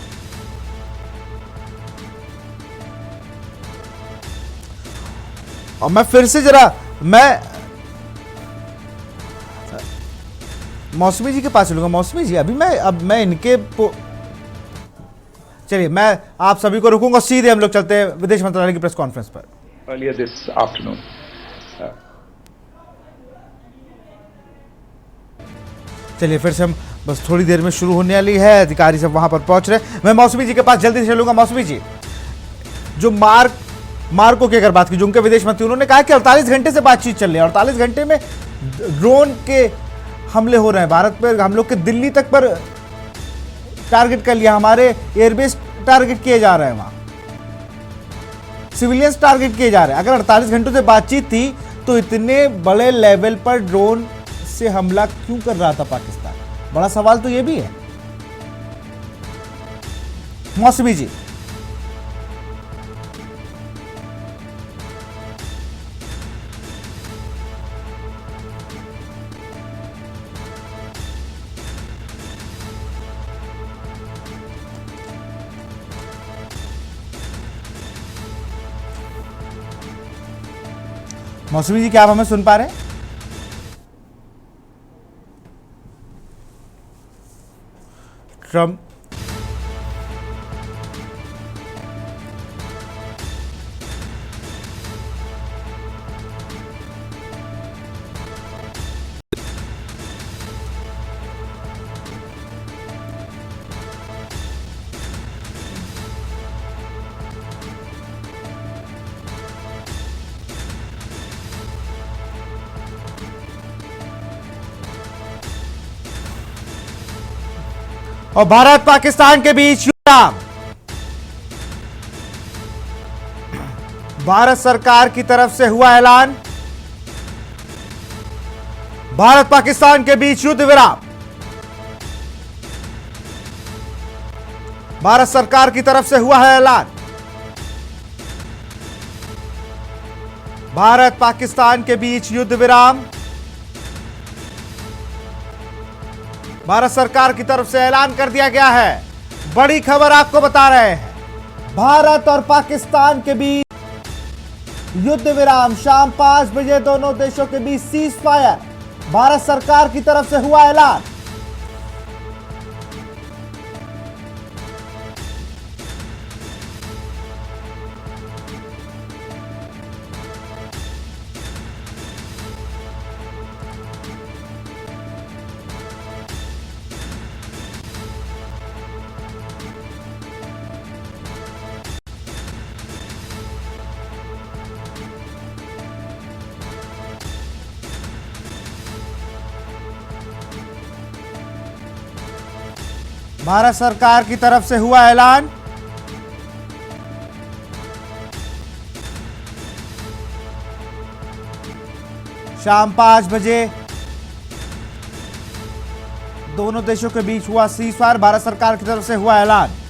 और मैं फिर से जरा मौसमी जी के पास चलूंगा। मौसमी जी, अभी मैं इनके चलिए मैं आप सभी को रुकूंगा, सीधे हम लोग चलते हैं विदेश मंत्रालय की प्रेस कॉन्फ्रेंस पर। Earlier this afternoon. चलिए फिर से हम बस थोड़ी देर में शुरू होने वाली है, अधिकारी सब वहां पर पहुंच रहे। मैं मौसमी जी के पास जल्दी से चलूंगा। मौसमी जी, जो मार्को की अगर बात की, जो उनके विदेश मंत्री, उन्होंने कहा कि 48 घंटे से बातचीत चल रही है, 48 घंटे में ड्रोन के हमले हो रहे हैं भारत पर। हम लोग के दिल्ली तक पर टारगेट कर लिया, हमारे एयरबेस टारगेट किए जा रहे हैं, वहां सिविलियंस टारगेट किए जा रहे हैं। अगर 48 घंटों से बातचीत थी तो इतने बड़े लेवल पर ड्रोन से हमला क्यों कर रहा था पाकिस्तान? बड़ा सवाल तो यह भी है। मौसमी जी, मौसमी जी, क्या आप हमें सुन पा रहे हैं? ट्रम्प और भारत पाकिस्तान के बीच युद्ध। भारत सरकार की तरफ से हुआ ऐलान, भारत पाकिस्तान के बीच युद्ध विराम। भारत सरकार की तरफ से हुआ है ऐलान, भारत पाकिस्तान के बीच युद्ध विराम। भारत सरकार की तरफ से ऐलान कर दिया गया है। बड़ी खबर आपको बता रहे हैं, भारत और पाकिस्तान के बीच युद्ध विराम, शाम 5 बजे दोनों देशों के बीच सीज फायर, भारत सरकार की तरफ से हुआ ऐलान। भारत सरकार की तरफ से हुआ ऐलान, शाम 5 बजे दोनों देशों के बीच हुआ सीज फायर, भारत सरकार की तरफ से हुआ ऐलान।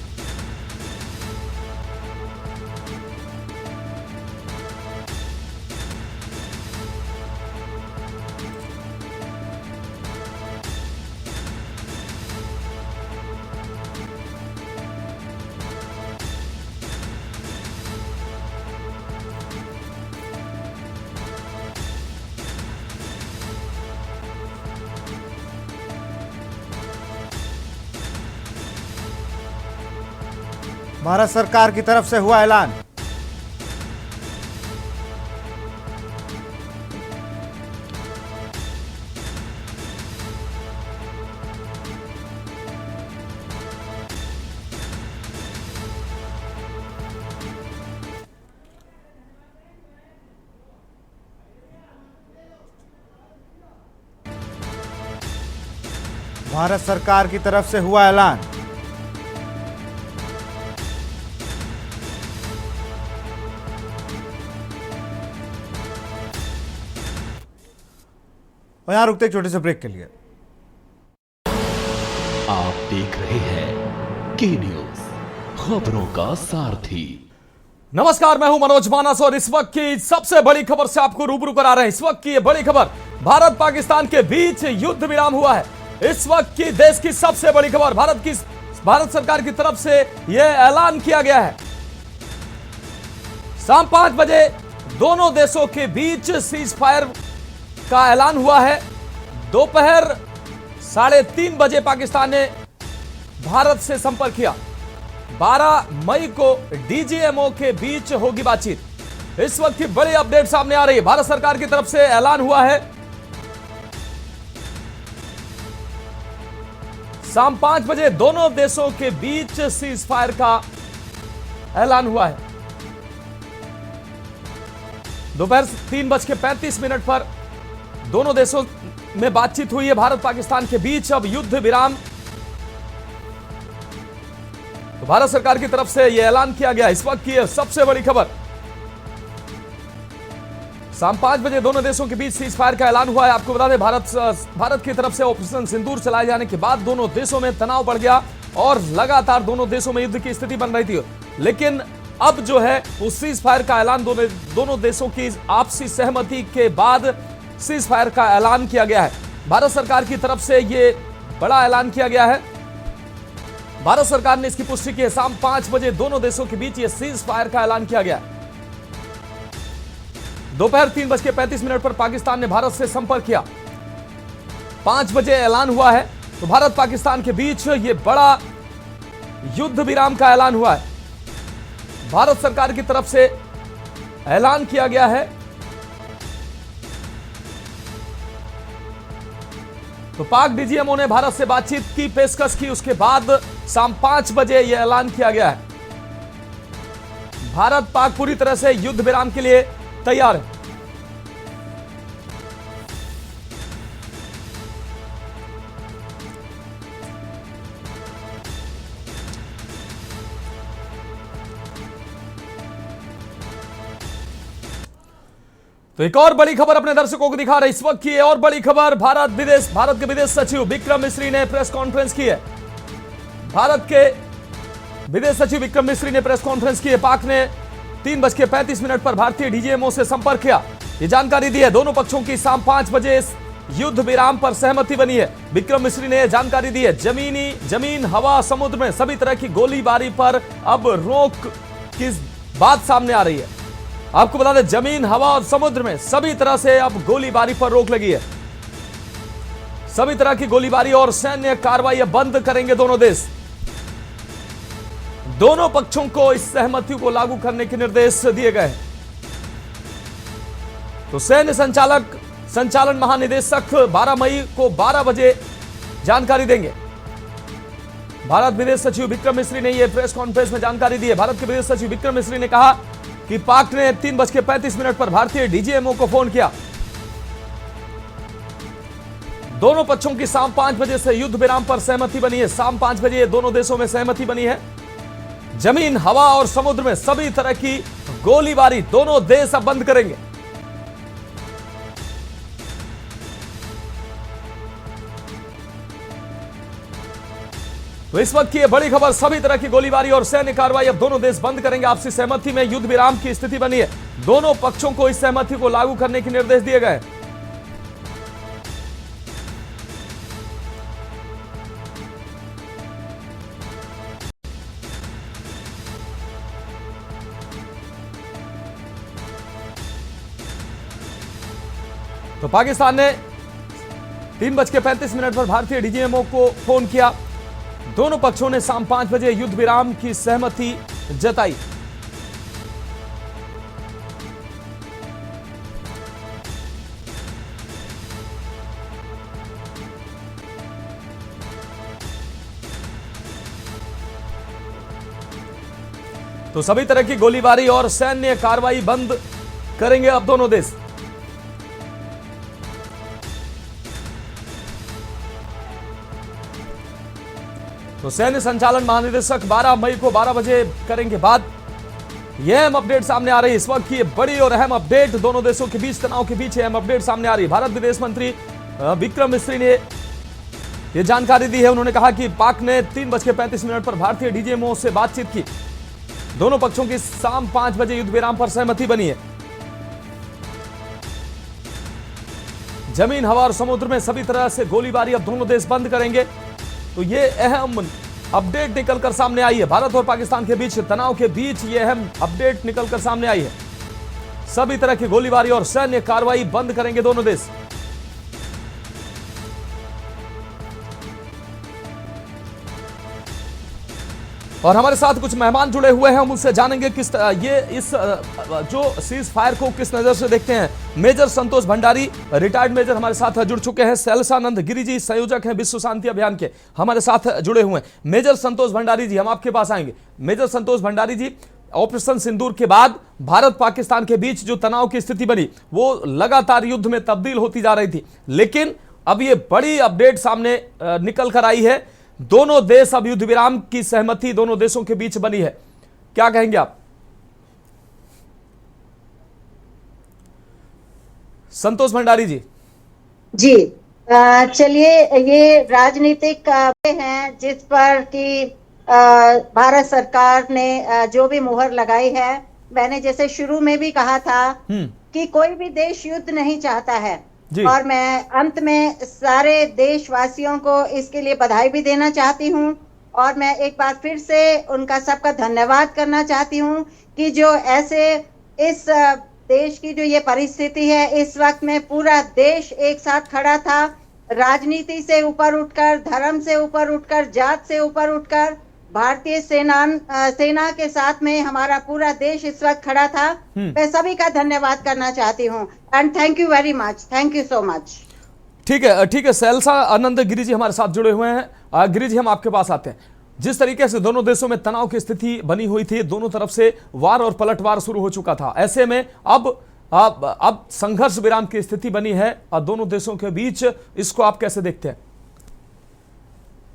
भारत सरकार की तरफ से हुआ ऐलान। भारत सरकार की तरफ से हुआ ऐलान। और यहां रुकते एक छोटे से ब्रेक के लिए। आप देख रहे हैं के न्यूज, खबरों का सारथी। नमस्कार, मैं हूं मनोज मानस और इस वक्त की सबसे बड़ी खबर से आपको रूबरू करा रहे हैं। इस वक्त की ये बड़ी खबर, भारत पाकिस्तान के बीच युद्ध विराम हुआ है। इस वक्त की देश की सबसे बड़ी खबर, भारत सरकार की तरफ से यह ऐलान किया गया है। शाम 5 बजे दोनों देशों के बीच सीज फायर का ऐलान हुआ है। दोपहर 3:30 बजे पाकिस्तान ने भारत से संपर्क किया। 12 मई को डीजीएमओ के बीच होगी बातचीत। इस वक्त की बड़ी अपडेट सामने आ रही है। भारत सरकार की तरफ से ऐलान हुआ है, शाम 5 बजे दोनों देशों के बीच सीज फायर का ऐलान हुआ है। दोपहर 3:35 पर दोनों देशों में बातचीत हुई है भारत पाकिस्तान के बीच। अब युद्ध विराम, तो भारत सरकार की तरफ से यह ऐलान किया गया। इस वक्त की सबसे बड़ी खबर, शाम 5 बजे दोनों देशों के बीच सीज फायर का ऐलान हुआ है। आपको बता दें, भारत की तरफ से ऑपरेशन सिंदूर चलाए जाने के बाद दोनों देशों में तनाव बढ़ गया और लगातार दोनों देशों में युद्ध की स्थिति बन रही थी। लेकिन अब जो है उस सीज फायर का ऐलान दोनों देशों की आपसी सहमति के बाद सीज फायर का ऐलान किया गया है। भारत सरकार की तरफ से यह बड़ा ऐलान किया गया है। भारत सरकार ने इसकी पुष्टि की है। शाम 5 बजे दोनों देशों के बीच यह सीज फायर का ऐलान किया गया। दोपहर 3:35 पर पाकिस्तान ने भारत से संपर्क किया। 5 बजे ऐलान हुआ है, तो भारत पाकिस्तान के बीच यह बड़ा युद्ध विराम का ऐलान हुआ है। भारत सरकार की तरफ से ऐलान किया गया है। तो पाक डीजीएमओ ने भारत से बातचीत की पेशकश की, उसके बाद शाम 5 बजे यह ऐलान किया गया है। भारत पाक पूरी तरह से युद्ध विराम के लिए तैयार है। तो एक और बड़ी खबर अपने दर्शकों को दिखा रहे इस वक्त की और बड़ी खबर, भारत के विदेश सचिव विक्रम मिस्री ने प्रेस कॉन्फ्रेंस की है। भारत के विदेश सचिव विक्रम मिस्री ने प्रेस कॉन्फ्रेंस की है। पाक ने 3:35 पर भारतीय डीजीएमओ से संपर्क किया, ये जानकारी दी है। दोनों पक्षों की शाम 5 बजे युद्ध विराम पर सहमति बनी है। विक्रम मिस्री ने जानकारी दी है। जमीन, हवा, समुद्र में सभी तरह की गोलीबारी पर अब रोक की बात सामने आ रही है। आपको बता दें, जमीन, हवा और समुद्र में सभी तरह से अब गोलीबारी पर रोक लगी है। सभी तरह की गोलीबारी और सैन्य कार्रवाई अब बंद करेंगे दोनों देश। दोनों पक्षों को इस सहमति को लागू करने के निर्देश दिए गए हैं। तो सैन्य संचालन महानिदेशक 12 मई को 12 बजे जानकारी देंगे। भारत विदेश सचिव विक्रम मिस्री ने यह प्रेस कॉन्फ्रेंस में जानकारी दी है। भारत के विदेश सचिव विक्रम मिस्री ने कहा कि पाक ने 3:35 पर भारतीय डीजीएमओ को फोन किया। दोनों पक्षों की शाम 5 बजे से युद्ध विराम पर सहमति बनी है। शाम 5 बजे दोनों देशों में सहमति बनी है। जमीन, हवा और समुद्र में सभी तरह की गोलीबारी दोनों देश अब बंद करेंगे। तो इस वक्त की यह बड़ी खबर, सभी तरह की गोलीबारी और सैन्य कार्रवाई अब दोनों देश बंद करेंगे। आपसी सहमति में युद्ध विराम की स्थिति बनी है। दोनों पक्षों को इस सहमति को लागू करने के निर्देश दिए गए। तो पाकिस्तान ने 3:35 पर भारतीय डीजीएमओ को फोन किया। दोनों पक्षों ने शाम 5 बजे युद्ध विराम की सहमति जताई। तो सभी तरह की गोलीबारी और सैन्य कार्रवाई बंद करेंगे अब दोनों देश। तो सैन्य संचालन महानिदेशक 12 मई को 12 बजे करेंगे बात। यह अहम अपडेट सामने आ रही है इस वक्त की बड़ी और अहम अपडेट, दोनों देशों के बीच तनाव के बीच अहम अपडेट सामने आ रही है। भारत विदेश मंत्री विक्रम मिस्री ने यह जानकारी दी है। उन्होंने कहा कि पाक ने 3:35 पर भारतीय डीजीएमओ से बातचीत की। दोनों पक्षों की शाम 5 बजे युद्ध विराम पर सहमति बनी है। जमीन, हवा और समुद्र में सभी तरह से गोलीबारी अब दोनों देश बंद करेंगे। तो ये अहम अपडेट निकलकर सामने आई है। भारत और पाकिस्तान के बीच तनाव के बीच ये अहम अपडेट निकलकर सामने आई है। सभी तरह की गोलीबारी और सैन्य कार्रवाई बंद करेंगे दोनों देश। और हमारे साथ कुछ मेहमान जुड़े हुए हैं, हम उनसे जानेंगे किस जो सीज फायर को किस नजर से देखते हैं। मेजर संतोष भंडारी, रिटायर्ड मेजर, हमारे साथ जुड़ चुके हैं। सैलसानंद गिरी जी, संयोजक हैं विश्व शांति अभियान के, हमारे साथ जुड़े हुए हैं। मेजर संतोष भंडारी जी, हम आपके पास आएंगे। मेजर संतोष भंडारी जी, ऑपरेशन सिंदूर के बाद भारत पाकिस्तान के बीच जो तनाव की स्थिति बनी वो लगातार युद्ध में तब्दील होती जा रही थी, लेकिन अब ये बड़ी अपडेट सामने निकल कर आई है। दोनों देश अब युद्ध विराम की सहमति दोनों देशों के बीच बनी है। क्या कहेंगे आप? संतोष भंडारी जी। जी, चलिए, ये राजनीतिक हैं जिस पर कि भारत सरकार ने जो भी मुहर लगाई है। मैंने जैसे शुरू में भी कहा था कि कोई भी देश युद्ध नहीं चाहता है, और मैं अंत में सारे देशवासियों को इसके लिए बधाई भी देना चाहती हूँ। और मैं एक बार फिर से उनका सबका धन्यवाद करना चाहती हूँ कि जो ऐसे इस देश की जो ये परिस्थिति है, इस वक्त में पूरा देश एक साथ खड़ा था, राजनीति से ऊपर उठकर, धर्म से ऊपर उठकर, जात से ऊपर उठकर भारतीय सेना के साथ में हमारा पूरा देश इस वक्त खड़ा था। मैं सभी का धन्यवाद करना चाहती हूँ। And thank you very much, thank you so much. ठीक है। सैलसा आनंद गिरी जी हमारे साथ जुड़े हुए हैं। गिरी जी, हम आपके पास आते हैं। जिस तरीके से दोनों देशों में तनाव की स्थिति बनी हुई थी, दोनों तरफ से वार और पलटवार शुरू हो चुका था, ऐसे में अब संघर्ष विराम की स्थिति बनी है और दोनों देशों के बीच, इसको आप कैसे देखते हैं?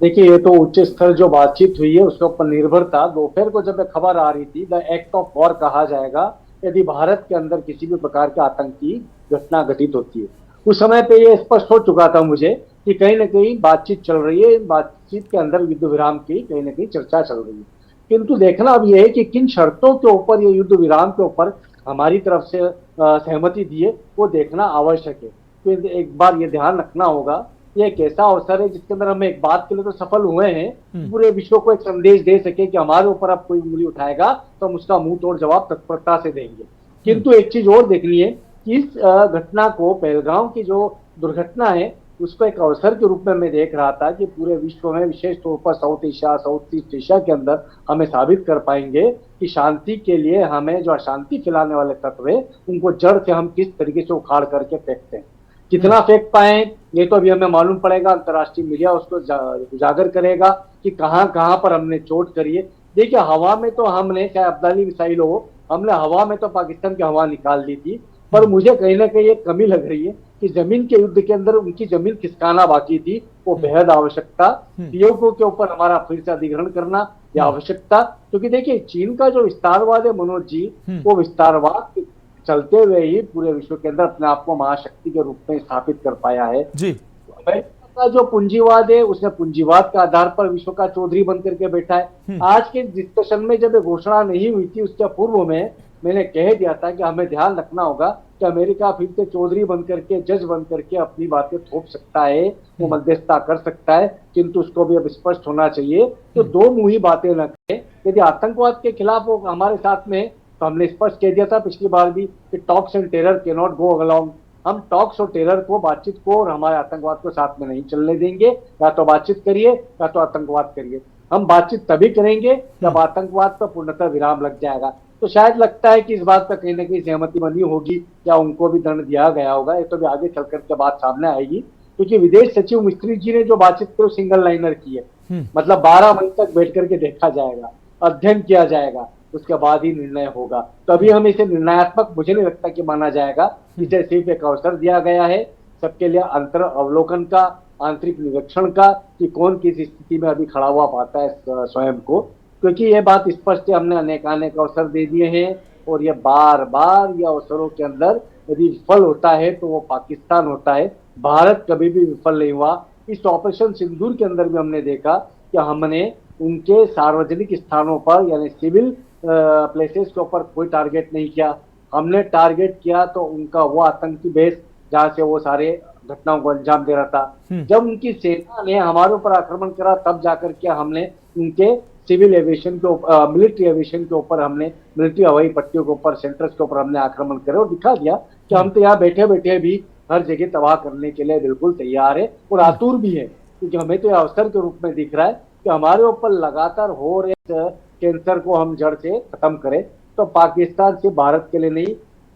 देखिए, ये तो उच्च स्तर जो बातचीत हुई है उसके ऊपर निर्भर था। दोपहर को जब खबर आ रही थी, द एक्ट ऑफ वॉर कहा जाएगा, यदि भारत के अंदर किसी भी प्रकार की आतंकी घटना घटित होती है। उस समय पे ये स्पष्ट हो चुका था मुझे कि कहीं ना कहीं बातचीत चल रही है, बातचीत के अंदर युद्ध विराम की कहीं ना कहीं चर्चा चल रही है। किंतु देखना अब यह है कि किन शर्तों के ऊपर ये युद्ध विराम के ऊपर हमारी तरफ से सहमति दी है, वो देखना आवश्यक है। तो एक बार ये ध्यान रखना होगा, ये एक ऐसा अवसर है जिसके अंदर हम एक बात के लिए तो सफल हुए हैं, पूरे विश्व को एक संदेश दे सके कि हमारे ऊपर अब कोई उंगली उठाएगा तो हम उसका मुंह तोड़ जवाब तत्परता से देंगे। किंतु एक चीज और देखनी है कि इस घटना को, पहलगाम की जो दुर्घटना है, उसको एक अवसर के रूप में मैं देख रहा था कि पूरे विश्व में, विशेष तौर पर south Asia, south east Asia के अंदर हमें साबित कर पाएंगे कि शांति के लिए हमें जो अशांति फैलाने वाले तत्व है उनको जड़ से हम किस तरीके से उखाड़ करके फेंकते हैं। कितना फेंक पाए ये तो अभी हमें मालूम पड़ेगा, अंतर्राष्ट्रीय मीडिया उसको उजागर करेगा कि कहां कहां पर हमने चोट करी है। देखिए, हवा में तो हमने, चाहे अब्दाली मिसाइल हो, हमने हवा में तो पाकिस्तान की हवा निकाल दी थी, पर मुझे कहीं ना कहीं एक कमी लग रही है कि जमीन के युद्ध के अंदर उनकी जमीन खिसकाना बाकी थी, वो बेहद आवश्यकता। पीओके के ऊपर हमारा फिर से अधिग्रहण करना यह आवश्यकता, क्योंकि देखिए चीन का जो विस्तारवाद है मनोज जी, वो विस्तारवाद चलते हुए ही पूरे विश्व के अंदर अपने आप को महाशक्ति के रूप में स्थापित कर पाया है जी। अमेरिका का जो पूंजीवाद है, उसने पूंजीवाद के आधार पर विश्व का चौधरी बन करके बैठा है। आज के डिस्कशन में जब ये घोषणा नहीं हुई थी, उसके पूर्व में मैंने कह दिया था कि हमें ध्यान रखना होगा कि अमेरिका फिर से चौधरी बन करके, जज बन करके अपनी बातें थोप सकता है, वो मध्यस्थता कर सकता है, किंतु उसको भी अब स्पष्ट होना चाहिए तो दो मुंही बातें न करें। यदि आतंकवाद के खिलाफ वो हमारे साथ में, तो हमने स्पष्ट कह दिया था पिछली बार भी कि talks and terror can not go along. हम टॉक्स और टेरर को, बातचीत को और हमारे आतंकवाद को साथ में नहीं चलने देंगे। या तो बातचीत करिए या तो आतंकवाद करिए। हम बातचीत तभी करेंगे जब आतंकवाद पर पूर्णतः विराम लग जाएगा। तो शायद लगता है कि इस बात पर कहीं ना कहीं सहमति बनी होगी या उनको भी दंड दिया गया होगा। ये तो भी आगे चल करके बात सामने आएगी, क्योंकि विदेश सचिव मिस्त्री जी ने जो बातचीत की वो सिंगल लाइनर की है। मतलब 12 मई तक बैठ करके देखा जाएगा, अध्ययन किया जाएगा, उसके बाद ही निर्णय होगा। तो अभी हम इसे निर्णयात्मक मुझे नहीं लगता कि माना जाएगा। इसे सिर्फ एक अवसर दिया गया है सबके लिए अंतर अवलोकन का, आंतरिक निरीक्षण का, कि कौन किस स्थिति में अभी खड़ा हुआ पाता है स्वयं को। क्योंकि ये बात स्पष्ट है, हमने अनेक अवसर दे दिए हैं और ये बार बार ये अवसरों के अंदर यदि विफल होता है तो वो पाकिस्तान होता है, भारत कभी भी विफल नहीं हुआ। इस ऑपरेशन सिंदूर के अंदर भी हमने देखा कि हमने उनके सार्वजनिक स्थानों पर, यानी सिविल प्लेसेस के ऊपर कोई टारगेट नहीं किया। हमने टारगेट किया तो उनका वो आतंकी बेस जहाँ से वो सारे घटनाओं को अंजाम दे रहा था। जब उनकी सेना ने हमारे ऊपर आक्रमण करा तब जाकर के हमने उनके सिविल एविएशन के ऊपर, मिलिट्री एविएशन के ऊपर, हमने मिलिट्री हवाई पट्टियों के ऊपर, सेंटर्स के ऊपर हमने आक्रमण करे और दिखा दिया कि हम तो यहाँ बैठे बैठे भी हर जगह तबाह करने के लिए बिल्कुल तैयार है और आतुर भी है। क्योंकि हमें तो यह अवसर के रूप में दिख रहा है कि हमारे ऊपर लगातार हो रहे कैंसर को हम जड़ से खत्म करें। तो पाकिस्तान से भारत के लिए नहीं,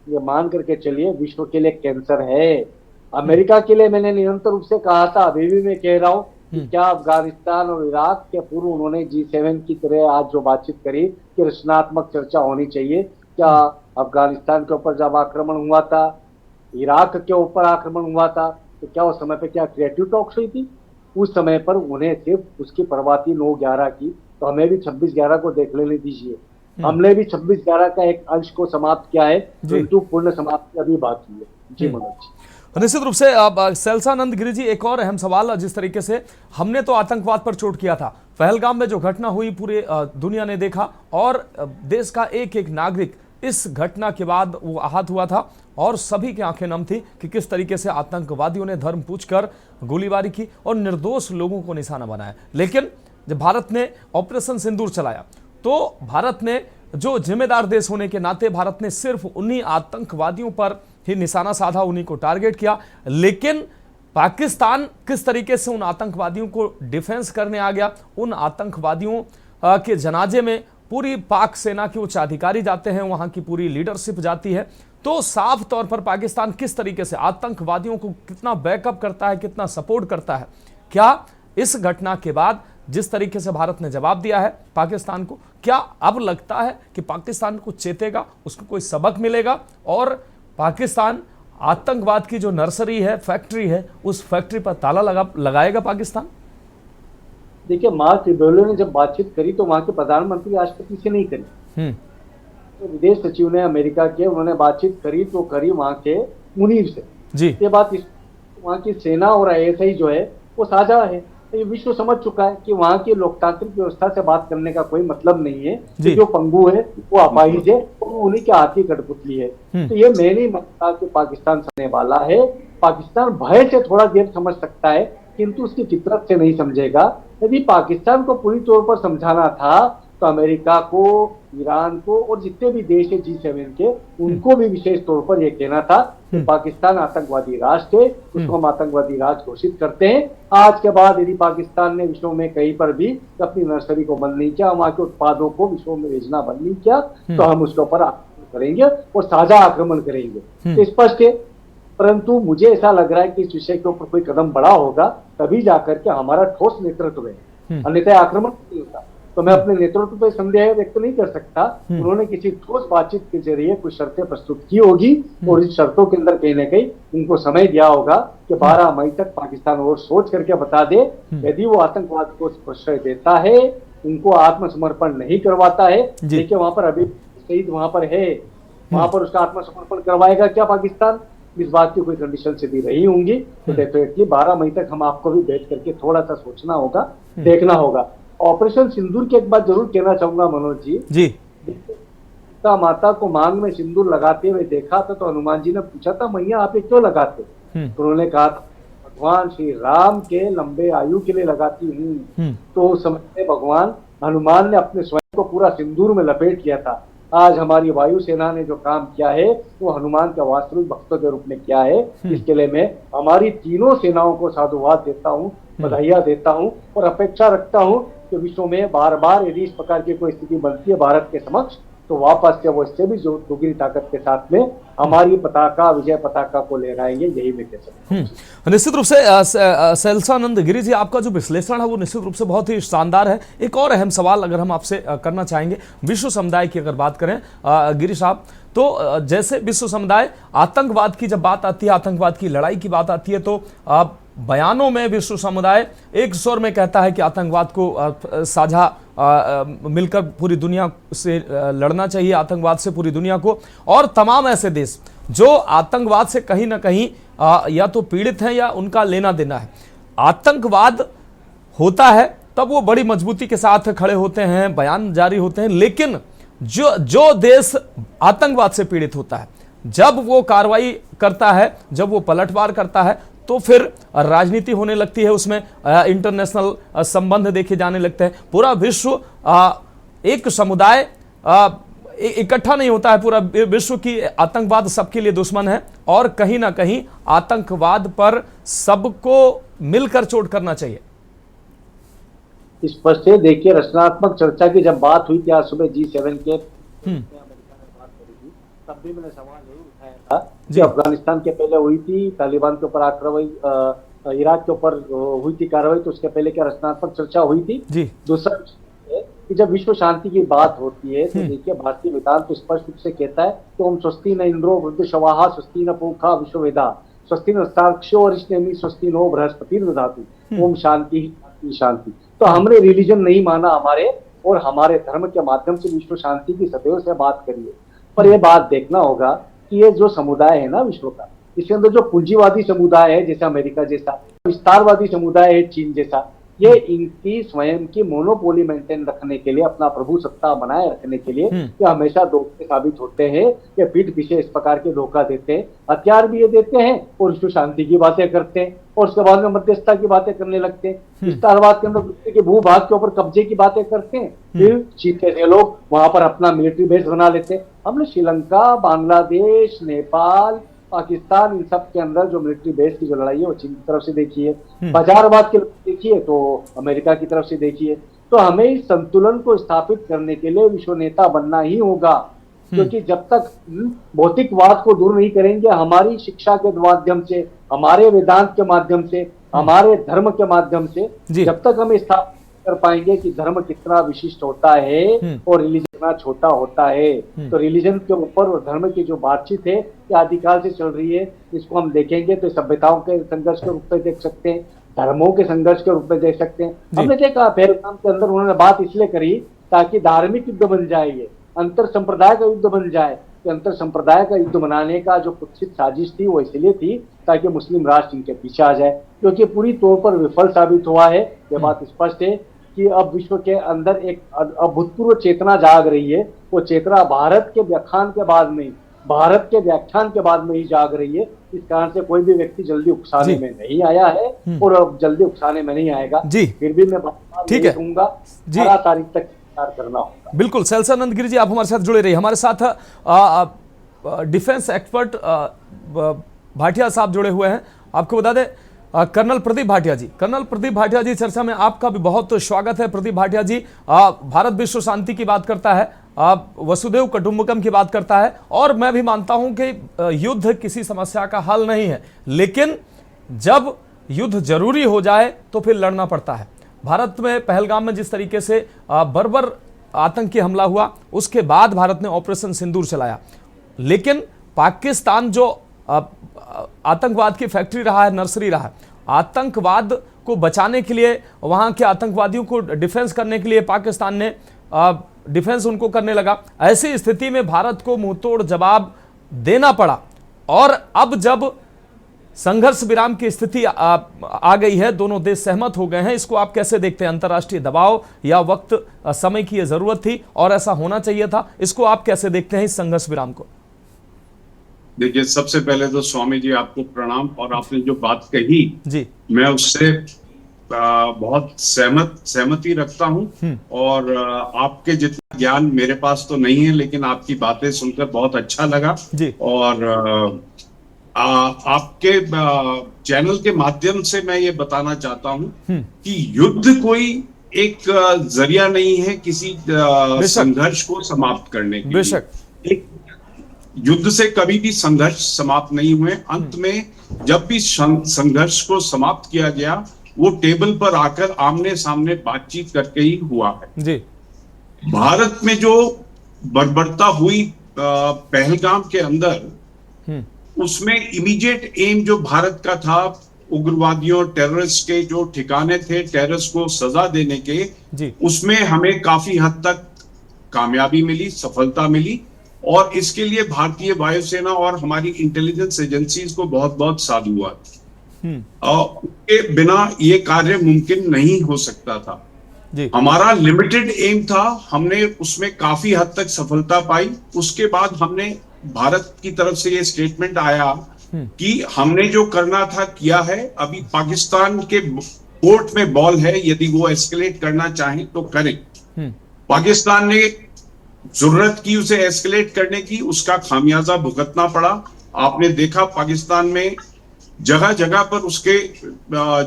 ये मान करके चलिए विश्व के लिए कैंसर है। अमेरिका के लिए मैंने निरंतर रूप से कहा था, अभी भी मैं कह रहा हूँ कि क्या अफगानिस्तान और इराक के पूर्व उन्होंने G7 की तरह आज जो बातचीत करी कि रचनात्मक चर्चा होनी चाहिए। क्या अफगानिस्तान के ऊपर जब आक्रमण हुआ था, इराक के ऊपर आक्रमण हुआ था, तो क्या उस समय पे क्या क्रिएटिव टॉक्स हुई थी? उस समय पर उन्हें सिर्फ उसकी परवाह थी 9/11 की। तो हमें भी 26/11 को देख लेने दीजिए। हमने भी 26/11 का एक अंश को समाप्त किया है, किंतु पूर्ण समाप्ति अभी बाकी है। जी मनोज। निश्चित रूप से अब सेल्सानंद गिरी जी, एक और अहम सवाल, जिस तरीके से हमने तो आतंकवाद पर चोट किया था, पहलगाम में जो घटना हुई पूरे दुनिया ने देखा और देश का एक एक नागरिक इस घटना के बाद वो आहत हुआ था और सभी की आंखें नम थी कि किस तरीके से आतंकवादियों ने धर्म पूछकर गोलीबारी की और निर्दोष लोगों को निशाना बनाया। लेकिन जब भारत ने ऑपरेशन सिंदूर चलाया तो भारत ने, जो जिम्मेदार देश होने के नाते, भारत ने सिर्फ उन्हीं आतंकवादियों पर ही निशाना साधा, उन्हीं को टारगेट किया। लेकिन पाकिस्तान किस तरीके से उन आतंकवादियों को डिफेंस करने आ गया, उन आतंकवादियों के जनाजे में पूरी पाक सेना के उच्च अधिकारी जाते हैं, वहां की पूरी लीडरशिप जाती है। तो साफ तौर पर पाकिस्तान किस तरीके से आतंकवादियों को कितना बैकअप करता है, कितना सपोर्ट करता है। क्या इस घटना के बाद जिस तरीके से भारत ने जवाब दिया है पाकिस्तान को, क्या अब लगता है कि पाकिस्तान को चेतेगा, उसको कोई सबक मिलेगा और पाकिस्तान आतंकवाद की जो नर्सरी है, फैक्ट्री है, उस फैक्ट्री पर ताला लगाएगा पाकिस्तान? देखिए, मार्क रुबियो ने जब बातचीत करी तो वहां के प्रधानमंत्री राष्ट्रपति से नहीं करी। विदेश सचिव ने अमेरिका के, उन्होंने बातचीत करी तो करी वहाँ के मुनीर से जी। ये बात, वहाँ की सेना और आईएसआई जो है वो साझा है। तो ये विश्व समझ चुका है कि वहाँ की लोकतांत्रिक व्यवस्था से बात करने का कोई मतलब नहीं है, कि जो पंगु है वो अपाहिज है, वो उन्हीं के हाथ की कठपुतली है। तो ये मैं नहीं मानता कि पाकिस्तान समझने वाला है। पाकिस्तान भय से थोड़ा देर समझ सकता है, किंतु उसकी फितरत से नहीं समझेगा। यदि पाकिस्तान को पूरी तौर पर समझाना था तो अमेरिका को, ईरान को और जितने भी देश है G7 के, उनको भी विशेष तौर पर यह कहना था कि पाकिस्तान आतंकवादी राष्ट्र है, उसको हम आतंकवादी राष्ट्र घोषित करते हैं। आज के बाद यदि पाकिस्तान ने विश्व में कहीं पर भी अपनी नर्सरी को बंद नहीं किया, वहां के उत्पादों को विश्व में भेजना बंद नहीं किया, तो हम उसके ऊपर आक्रमण करेंगे और साझा आक्रमण करेंगे। तो स्पष्ट है। परंतु मुझे ऐसा लग रहा है कि इस विषय के ऊपर कोई कदम बड़ा होगा तभी जाकर के हमारा ठोस नेतृत्व है, अन्यथा आक्रमण नहीं होता। तो मैं अपने नेतृत्व पर संदेह व्यक्त नहीं कर सकता। उन्होंने किसी ठोस बातचीत के जरिए कुछ शर्तें प्रस्तुत की होगी और इस शर्तों के अंदर कहीं ना कहीं उनको समय दिया होगा कि 12 मई तक पाकिस्तान और सोच करके बता दे, यदि वो आतंकवाद को प्रश्रय देता है, उनको आत्मसमर्पण नहीं करवाता है। देखिए वहां पर अभी शहीद वहां पर है, वहां पर उसका आत्मसमर्पण करवाएगा क्या पाकिस्तान? इस बात की कोई कंडीशन से दी रही होंगी। तो डेफिनेटली 12 मई तक हम आपको भी बैठ करके थोड़ा सा सोचना होगा, देखना होगा। ऑपरेशन सिंदूर की एक बात जरूर कहना चाहूंगा मनोज जी। सीता माता को मांग में सिंदूर लगाते हुए देखा था तो हनुमान जी ने पूछा था, मैया आप ये क्यों लगाते? तो उन्होंने कहा था, भगवान श्री राम के लंबे आयु के लिए लगाती हूँ। तो उस समय भगवान हनुमान ने अपने स्वयं को पूरा सिंदूर में लपेट लिया था। आज हमारी वायुसेना ने जो काम किया है वो हनुमान के वास्तविक भक्तों के रूप में किया है। इसके लिए मैं हमारी तीनों सेनाओं को साधुवाद देता हूँ, बधाइयां देता हूँ और अपेक्षा रखता हूँ कि विश्व में बार बार यदि इस प्रकार की कोई स्थिति बनती है भारत के समक्ष, तो वापस से वो इससे भी जो दोगुनी ताकत के साथ में हमारी पताका, विजय पताका को लहराएंगे, यही मैं कह सकता हूँ। निश्चित रूप से सहलसानंद गिरी जी, आपका जो विश्लेषण है वो निश्चित रूप से बहुत ही शानदार है। एक और अहम सवाल अगर हम आपसे करना चाहेंगे, विश्व समुदाय की अगर बात करें गिरी साहब, तो जैसे विश्व समुदाय आतंकवाद की जब बात आती है, आतंकवाद की लड़ाई की बात आती है, तो बयानों में विश्व समुदाय एक स्वर में कहता है कि आतंकवाद को साझा मिलकर पूरी दुनिया से लड़ना चाहिए, आतंकवाद से पूरी दुनिया को। और तमाम ऐसे देश जो आतंकवाद से कहीं ना कहीं या तो पीड़ित हैं या उनका लेना देना है, आतंकवाद होता है तब वो बड़ी मजबूती के साथ खड़े होते हैं, बयान जारी होते हैं। लेकिन जो देश आतंकवाद से पीड़ित होता है, जब वो कार्रवाई करता है, जब वो पलटवार करता है, तो फिर राजनीति होने लगती है, उसमें इंटरनेशनल संबंध देखे जाने लगते हैं। पूरा विश्व एक समुदाय इकट्ठा नहीं होता है, पूरा विश्व की आतंकवाद सबके लिए दुश्मन है और कहीं ना कहीं आतंकवाद पर सबको मिलकर चोट करना चाहिए। स्पष्ट है। देखिए रचनात्मक चर्चा की जब बात हुई थी आज सुबह G7 के अमेरिका ने बात करी थी, तब भी मैंने सवाल यही उठाया था कि अफगानिस्तान के पहले हुई थी तालिबान के ऊपर कार्रवाई, इराक के ऊपर हुई थी कार्रवाई, तो उसके पहले क्या रचनात्मक चर्चा हुई थी? दूसरा कि जब विश्व शांति की बात होती है तो देखिए भारतीय विधान तो स्पष्ट रूप से कहता है कि ओम स्वस्ति न इंद्रो वृद्धशवाहा स्वस्ति न पूखा विश्ववेदा स्वस्ति न साक्षो अरिष्टेमी स्वस्ति नो बृहस्पति धातु ओम शांति शांति। तो हमने रिलीजन नहीं माना हमारे, और हमारे धर्म के माध्यम से विश्व शांति की सदैव से बात करिए। पर यह बात देखना होगा कि ये जो समुदाय है ना विश्व का, इसके अंदर जो पूंजीवादी समुदाय है जैसा अमेरिका जैसा, विस्तारवादी समुदाय है चीन जैसा, ये इनकी स्वयं की मोनोपोली मेंटेन रखने के लिए, अपना प्रभु सत्ता बनाए रखने के लिए ये हमेशा धोखे साबित होते हैं। ये पीठ पीछे इस प्रकार के धोखा देते हैं, हथियार भी ये देते हैं और विश्व शांति की बातें करते हैं और उसके बाद में मध्यस्थता की बातें करने लगते हैं, विस्तारवाद के अंदर दूसरे के भूभाग के ऊपर कब्जे की बातें करते हैं, फिर चीते से लोग वहां पर अपना मिलिट्री बेस बना लेते हैं। हमने श्रीलंका, बांग्लादेश, नेपाल, पाकिस्तान, इन सब के अंदर जो मिलिट्री बेस की जो लड़ाई है वो चीन की तरफ से देखी है, बाजारवाद की देखिए तो अमेरिका की तरफ से देखिए। तो हमें इस संतुलन को स्थापित करने के लिए विश्व नेता बनना ही होगा, क्योंकि जब तक भौतिकवाद को दूर नहीं करेंगे, हमारी शिक्षा के माध्यम से, हमारे वेदांत के माध्यम से, हमारे धर्म के माध्यम से, जब तक हम स्थापित कर पाएंगे कि धर्म कितना विशिष्ट होता है और रिलीजन कितना छोटा होता है, तो रिलीजन के ऊपर और धर्म की जो बातचीत है ये आदिकाल से चल रही है। इसको हम देखेंगे तो सभ्यताओं के संघर्ष के रूप में देख सकते हैं, धर्मों के संघर्ष के रूप में देख सकते हैं। हमने देखा पहलगाम के अंदर उन्होंने बात इसलिए करी ताकि धार्मिक युद्ध बन जाए, अंतर संप्रदाय का युद्ध बन जाए। कि अंतर संप्रदाय का युद्ध बनाने का जो कुत्सित साजिश थी वो इसलिए थी ताकि मुस्लिम राष्ट्र इनके पीछे आ जाए, क्योंकि पूरी तौर पर विफल साबित हुआ है। ये बात स्पष्ट है कि अब विश्व के अंदर एक अभूतपूर्व चेतना जाग रही है। वो चेतना भारत के व्याख्यान के बाद में ही जाग रही है। इस कारण से कोई भी व्यक्ति जल्दी उकसाने में नहीं आया है और अब जल्दी उकसाने में नहीं आएगा। फिर भी मैं ठीक है, 18 तारीख तक करना होगा। बिल्कुल। सेल्सानंद गिरी जी, आप हमारे साथ जुड़े रहिए। हमारे साथ डिफेंस एक्सपर्ट भाटिया साहब जुड़े हुए हैं। आपको बता दें कर्नल प्रदीप भाटिया जी, चर्चा में आपका भी बहुत स्वागत है। प्रदीप भाटिया जी, भारत विश्व शांति की बात करता है, वसुदेव कुटुंबकम की बात करता है, और मैं भी मानता हूं कि युद्ध किसी समस्या का हल नहीं है, लेकिन जब युद्ध जरूरी हो जाए तो फिर लड़ना पड़ता है। भारत में पहलगाम में जिस तरीके से बर्बर आतंकी हमला हुआ, उसके बाद भारत ने ऑपरेशन सिंदूर चलाया, लेकिन पाकिस्तान जो आतंकवाद की फैक्ट्री रहा है, नर्सरी रहा है, आतंकवाद को बचाने के लिए, वहां के आतंकवादियों को डिफेंस करने के लिए पाकिस्तान ने डिफेंस उनको करने लगा। ऐसी स्थिति में भारत को मुंहतोड़ जवाब देना पड़ा, और अब जब संघर्ष विराम की स्थिति आ गई है, दोनों देश सहमत हो गए हैं, इसको आप कैसे देखते हैं? अंतर्राष्ट्रीय दबाव या वक्त समय की यह जरूरत थी और ऐसा होना चाहिए था, इसको आप कैसे देखते हैं इस संघर्ष विराम को? देखिए, सबसे पहले तो स्वामी जी आपको प्रणाम, और आपने जो बात कही जी, मैं उससे बहुत सहमति रखता हूं, और आपके जितना ज्ञान मेरे पास तो नहीं है, लेकिन आपकी बातें सुनकर बहुत अच्छा लगा जी। और आपके चैनल के माध्यम से मैं ये बताना चाहता हूं कि युद्ध कोई एक जरिया नहीं है किसी संघर्ष को समाप्त करने के लिए। युद्ध से कभी भी संघर्ष समाप्त नहीं हुए। अंत में जब भी संघर्ष को समाप्त किया गया, वो टेबल पर आकर आमने सामने बातचीत करके ही हुआ है जी। भारत में जो बर्बरता हुई पहलगाम के अंदर, उसमें इमीडिएट एम जो भारत का था, उग्रवादियों टेररिस्ट के जो ठिकाने थे, टेररिस्ट को सजा देने के जी, उसमें हमें काफी हद तक कामयाबी मिली, सफलता मिली, और इसके लिए भारतीय वायुसेना और हमारी इंटेलिजेंस एजेंसीज को बहुत बहुत साधुवाद। उसके बिना ये कार्य मुमकिन नहीं हो सकता था जी। हमारा लिमिटेड एम था, हमने उसमें काफी हद तक सफलता पाई। उसके बाद हमने भारत की तरफ से ये स्टेटमेंट आया कि हमने जो करना था किया है, अभी पाकिस्तान के कोर्ट में बॉल है, यदि वो एस्केलेट करना चाहें तो करें। पाकिस्तान ने जरूरत की उसे एस्केलेट करने की, उसका खामियाजा भुगतना पड़ा। आपने देखा पाकिस्तान में जगह जगह पर उसके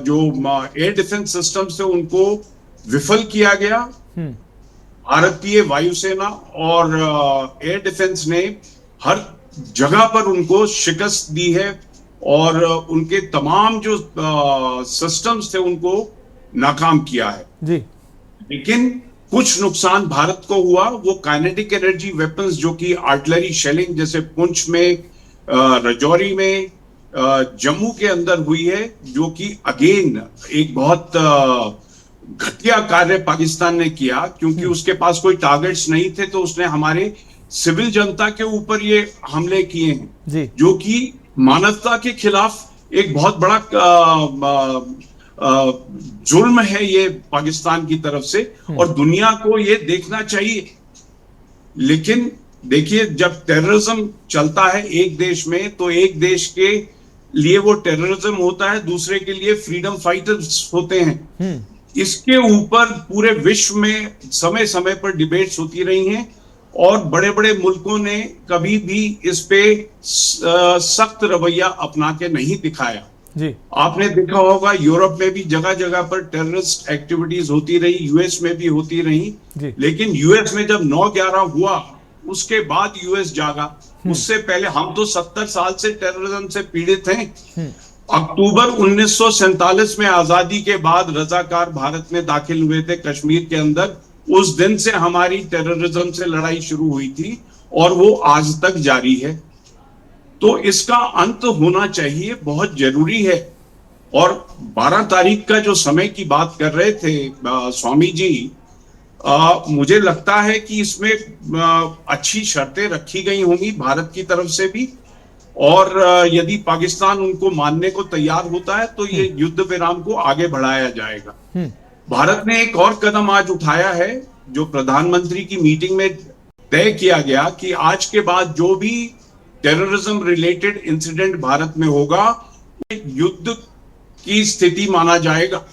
जो एयर डिफेंस सिस्टम थे उनको विफल किया गया। भारतीय वायुसेना और एयर डिफेंस ने हर जगह पर उनको शिकस्त दी है, और उनके तमाम जो सिस्टम्स थे उनको नाकाम किया है जी। लेकिन कुछ नुकसान भारत को हुआ, वो काइनेटिक एनर्जी वेपन्स जो कि आर्टिलरी शेलिंग जैसे पुंछ में, राजौरी में, जम्मू के अंदर हुई है, जो कि अगेन एक बहुत घटिया कार्य पाकिस्तान ने किया, क्योंकि उसके पास कोई टारगेट्स नहीं थे, तो उसने हमारे सिविल जनता के ऊपर ये हमले किए हैं जी, जो कि मानवता के खिलाफ एक बहुत बड़ा जुल्म है ये पाकिस्तान की तरफ से, और दुनिया को ये देखना चाहिए। लेकिन देखिए, जब टेररिज्म चलता है एक देश में, तो एक देश के लिए वो टेररिज्म होता है, दूसरे के लिए फ्रीडम फाइटर्स होते हैं। इसके ऊपर पूरे विश्व में समय समय पर डिबेट्स होती रही हैं, और बड़े बड़े मुल्कों ने कभी भी इस पे सख्त रवैया अपना के नहीं दिखाया जी। आपने देखा होगा यूरोप में भी जगह जगह पर टेररिस्ट एक्टिविटीज होती रही, यूएस में भी होती रही, लेकिन यूएस में जब 9/11 हुआ उसके बाद यूएस जागा। उससे पहले हम तो 70 साल से टेररिज्म से पीड़ित हैं। अक्टूबर 1947 में आजादी के बाद रजाकार भारत में दाखिल हुए थे कश्मीर के अंदर। उस दिन से हमारी टेररिज्म से लड़ाई शुरू हुई थी और वो आज तक जारी है। तो इसका अंत होना चाहिए, बहुत जरूरी है। और 12 तारीख का जो समय की बात कर रहे थे स्वामी जी, मुझे लगता है कि इसमें अच्छी शर्तें रखी गई होंगी भारत की तरफ से भी, और यदि पाकिस्तान उनको मानने को तैयार होता है तो ये युद्ध विराम को आगे बढ़ाया जाएगा। भारत ने एक और कदम आज उठाया है, जो प्रधानमंत्री की मीटिंग में तय किया गया कि आज के बाद जो भी टेररिज्म रिलेटेड इंसिडेंट भारत में होगा युद्ध की स्थिति माना जाएगा।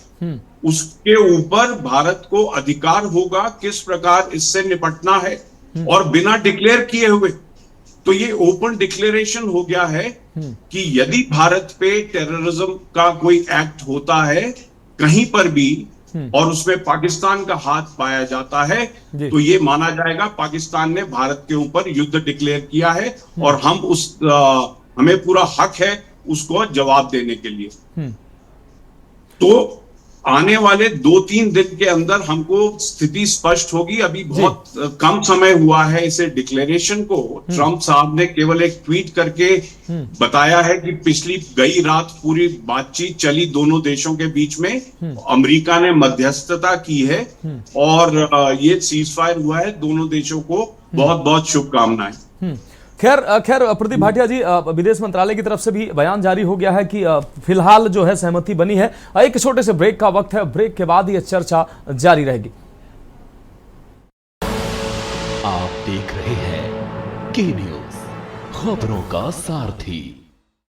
उसके ऊपर भारत को अधिकार होगा किस प्रकार इससे निपटना है, और बिना डिक्लेयर किए हुए। तो ये ओपन डिक्लेरेशन हो गया है कि यदि भारत पे टेररिज्म का कोई एक्ट होता है कहीं पर भी और उसमें पाकिस्तान का हाथ पाया जाता है तो ये माना जाएगा पाकिस्तान ने भारत के ऊपर युद्ध डिक्लेयर किया है, और हमें पूरा हक है उसको जवाब देने के लिए। तो आने वाले 2-3 दिन के अंदर हमको स्थिति स्पष्ट होगी। अभी बहुत कम समय हुआ है इसे डिक्लेरेशन को। ट्रंप साहब ने केवल एक ट्वीट करके बताया है कि पिछली गई रात पूरी बातचीत चली दोनों देशों के बीच में, अमेरिका ने मध्यस्थता की है और ये सीजफायर हुआ है। दोनों देशों को बहुत बहुत शुभकामनाएं। खैर प्रदीप भाटिया जी, विदेश मंत्रालय की तरफ से भी बयान जारी हो गया है कि फिलहाल जो है सहमति बनी है। एक छोटे से ब्रेक का वक्त है, ब्रेक के बाद ये चर्चा जारी रहेगी। आप देख रहे हैं के न्यूज़, खबरों का सारथी।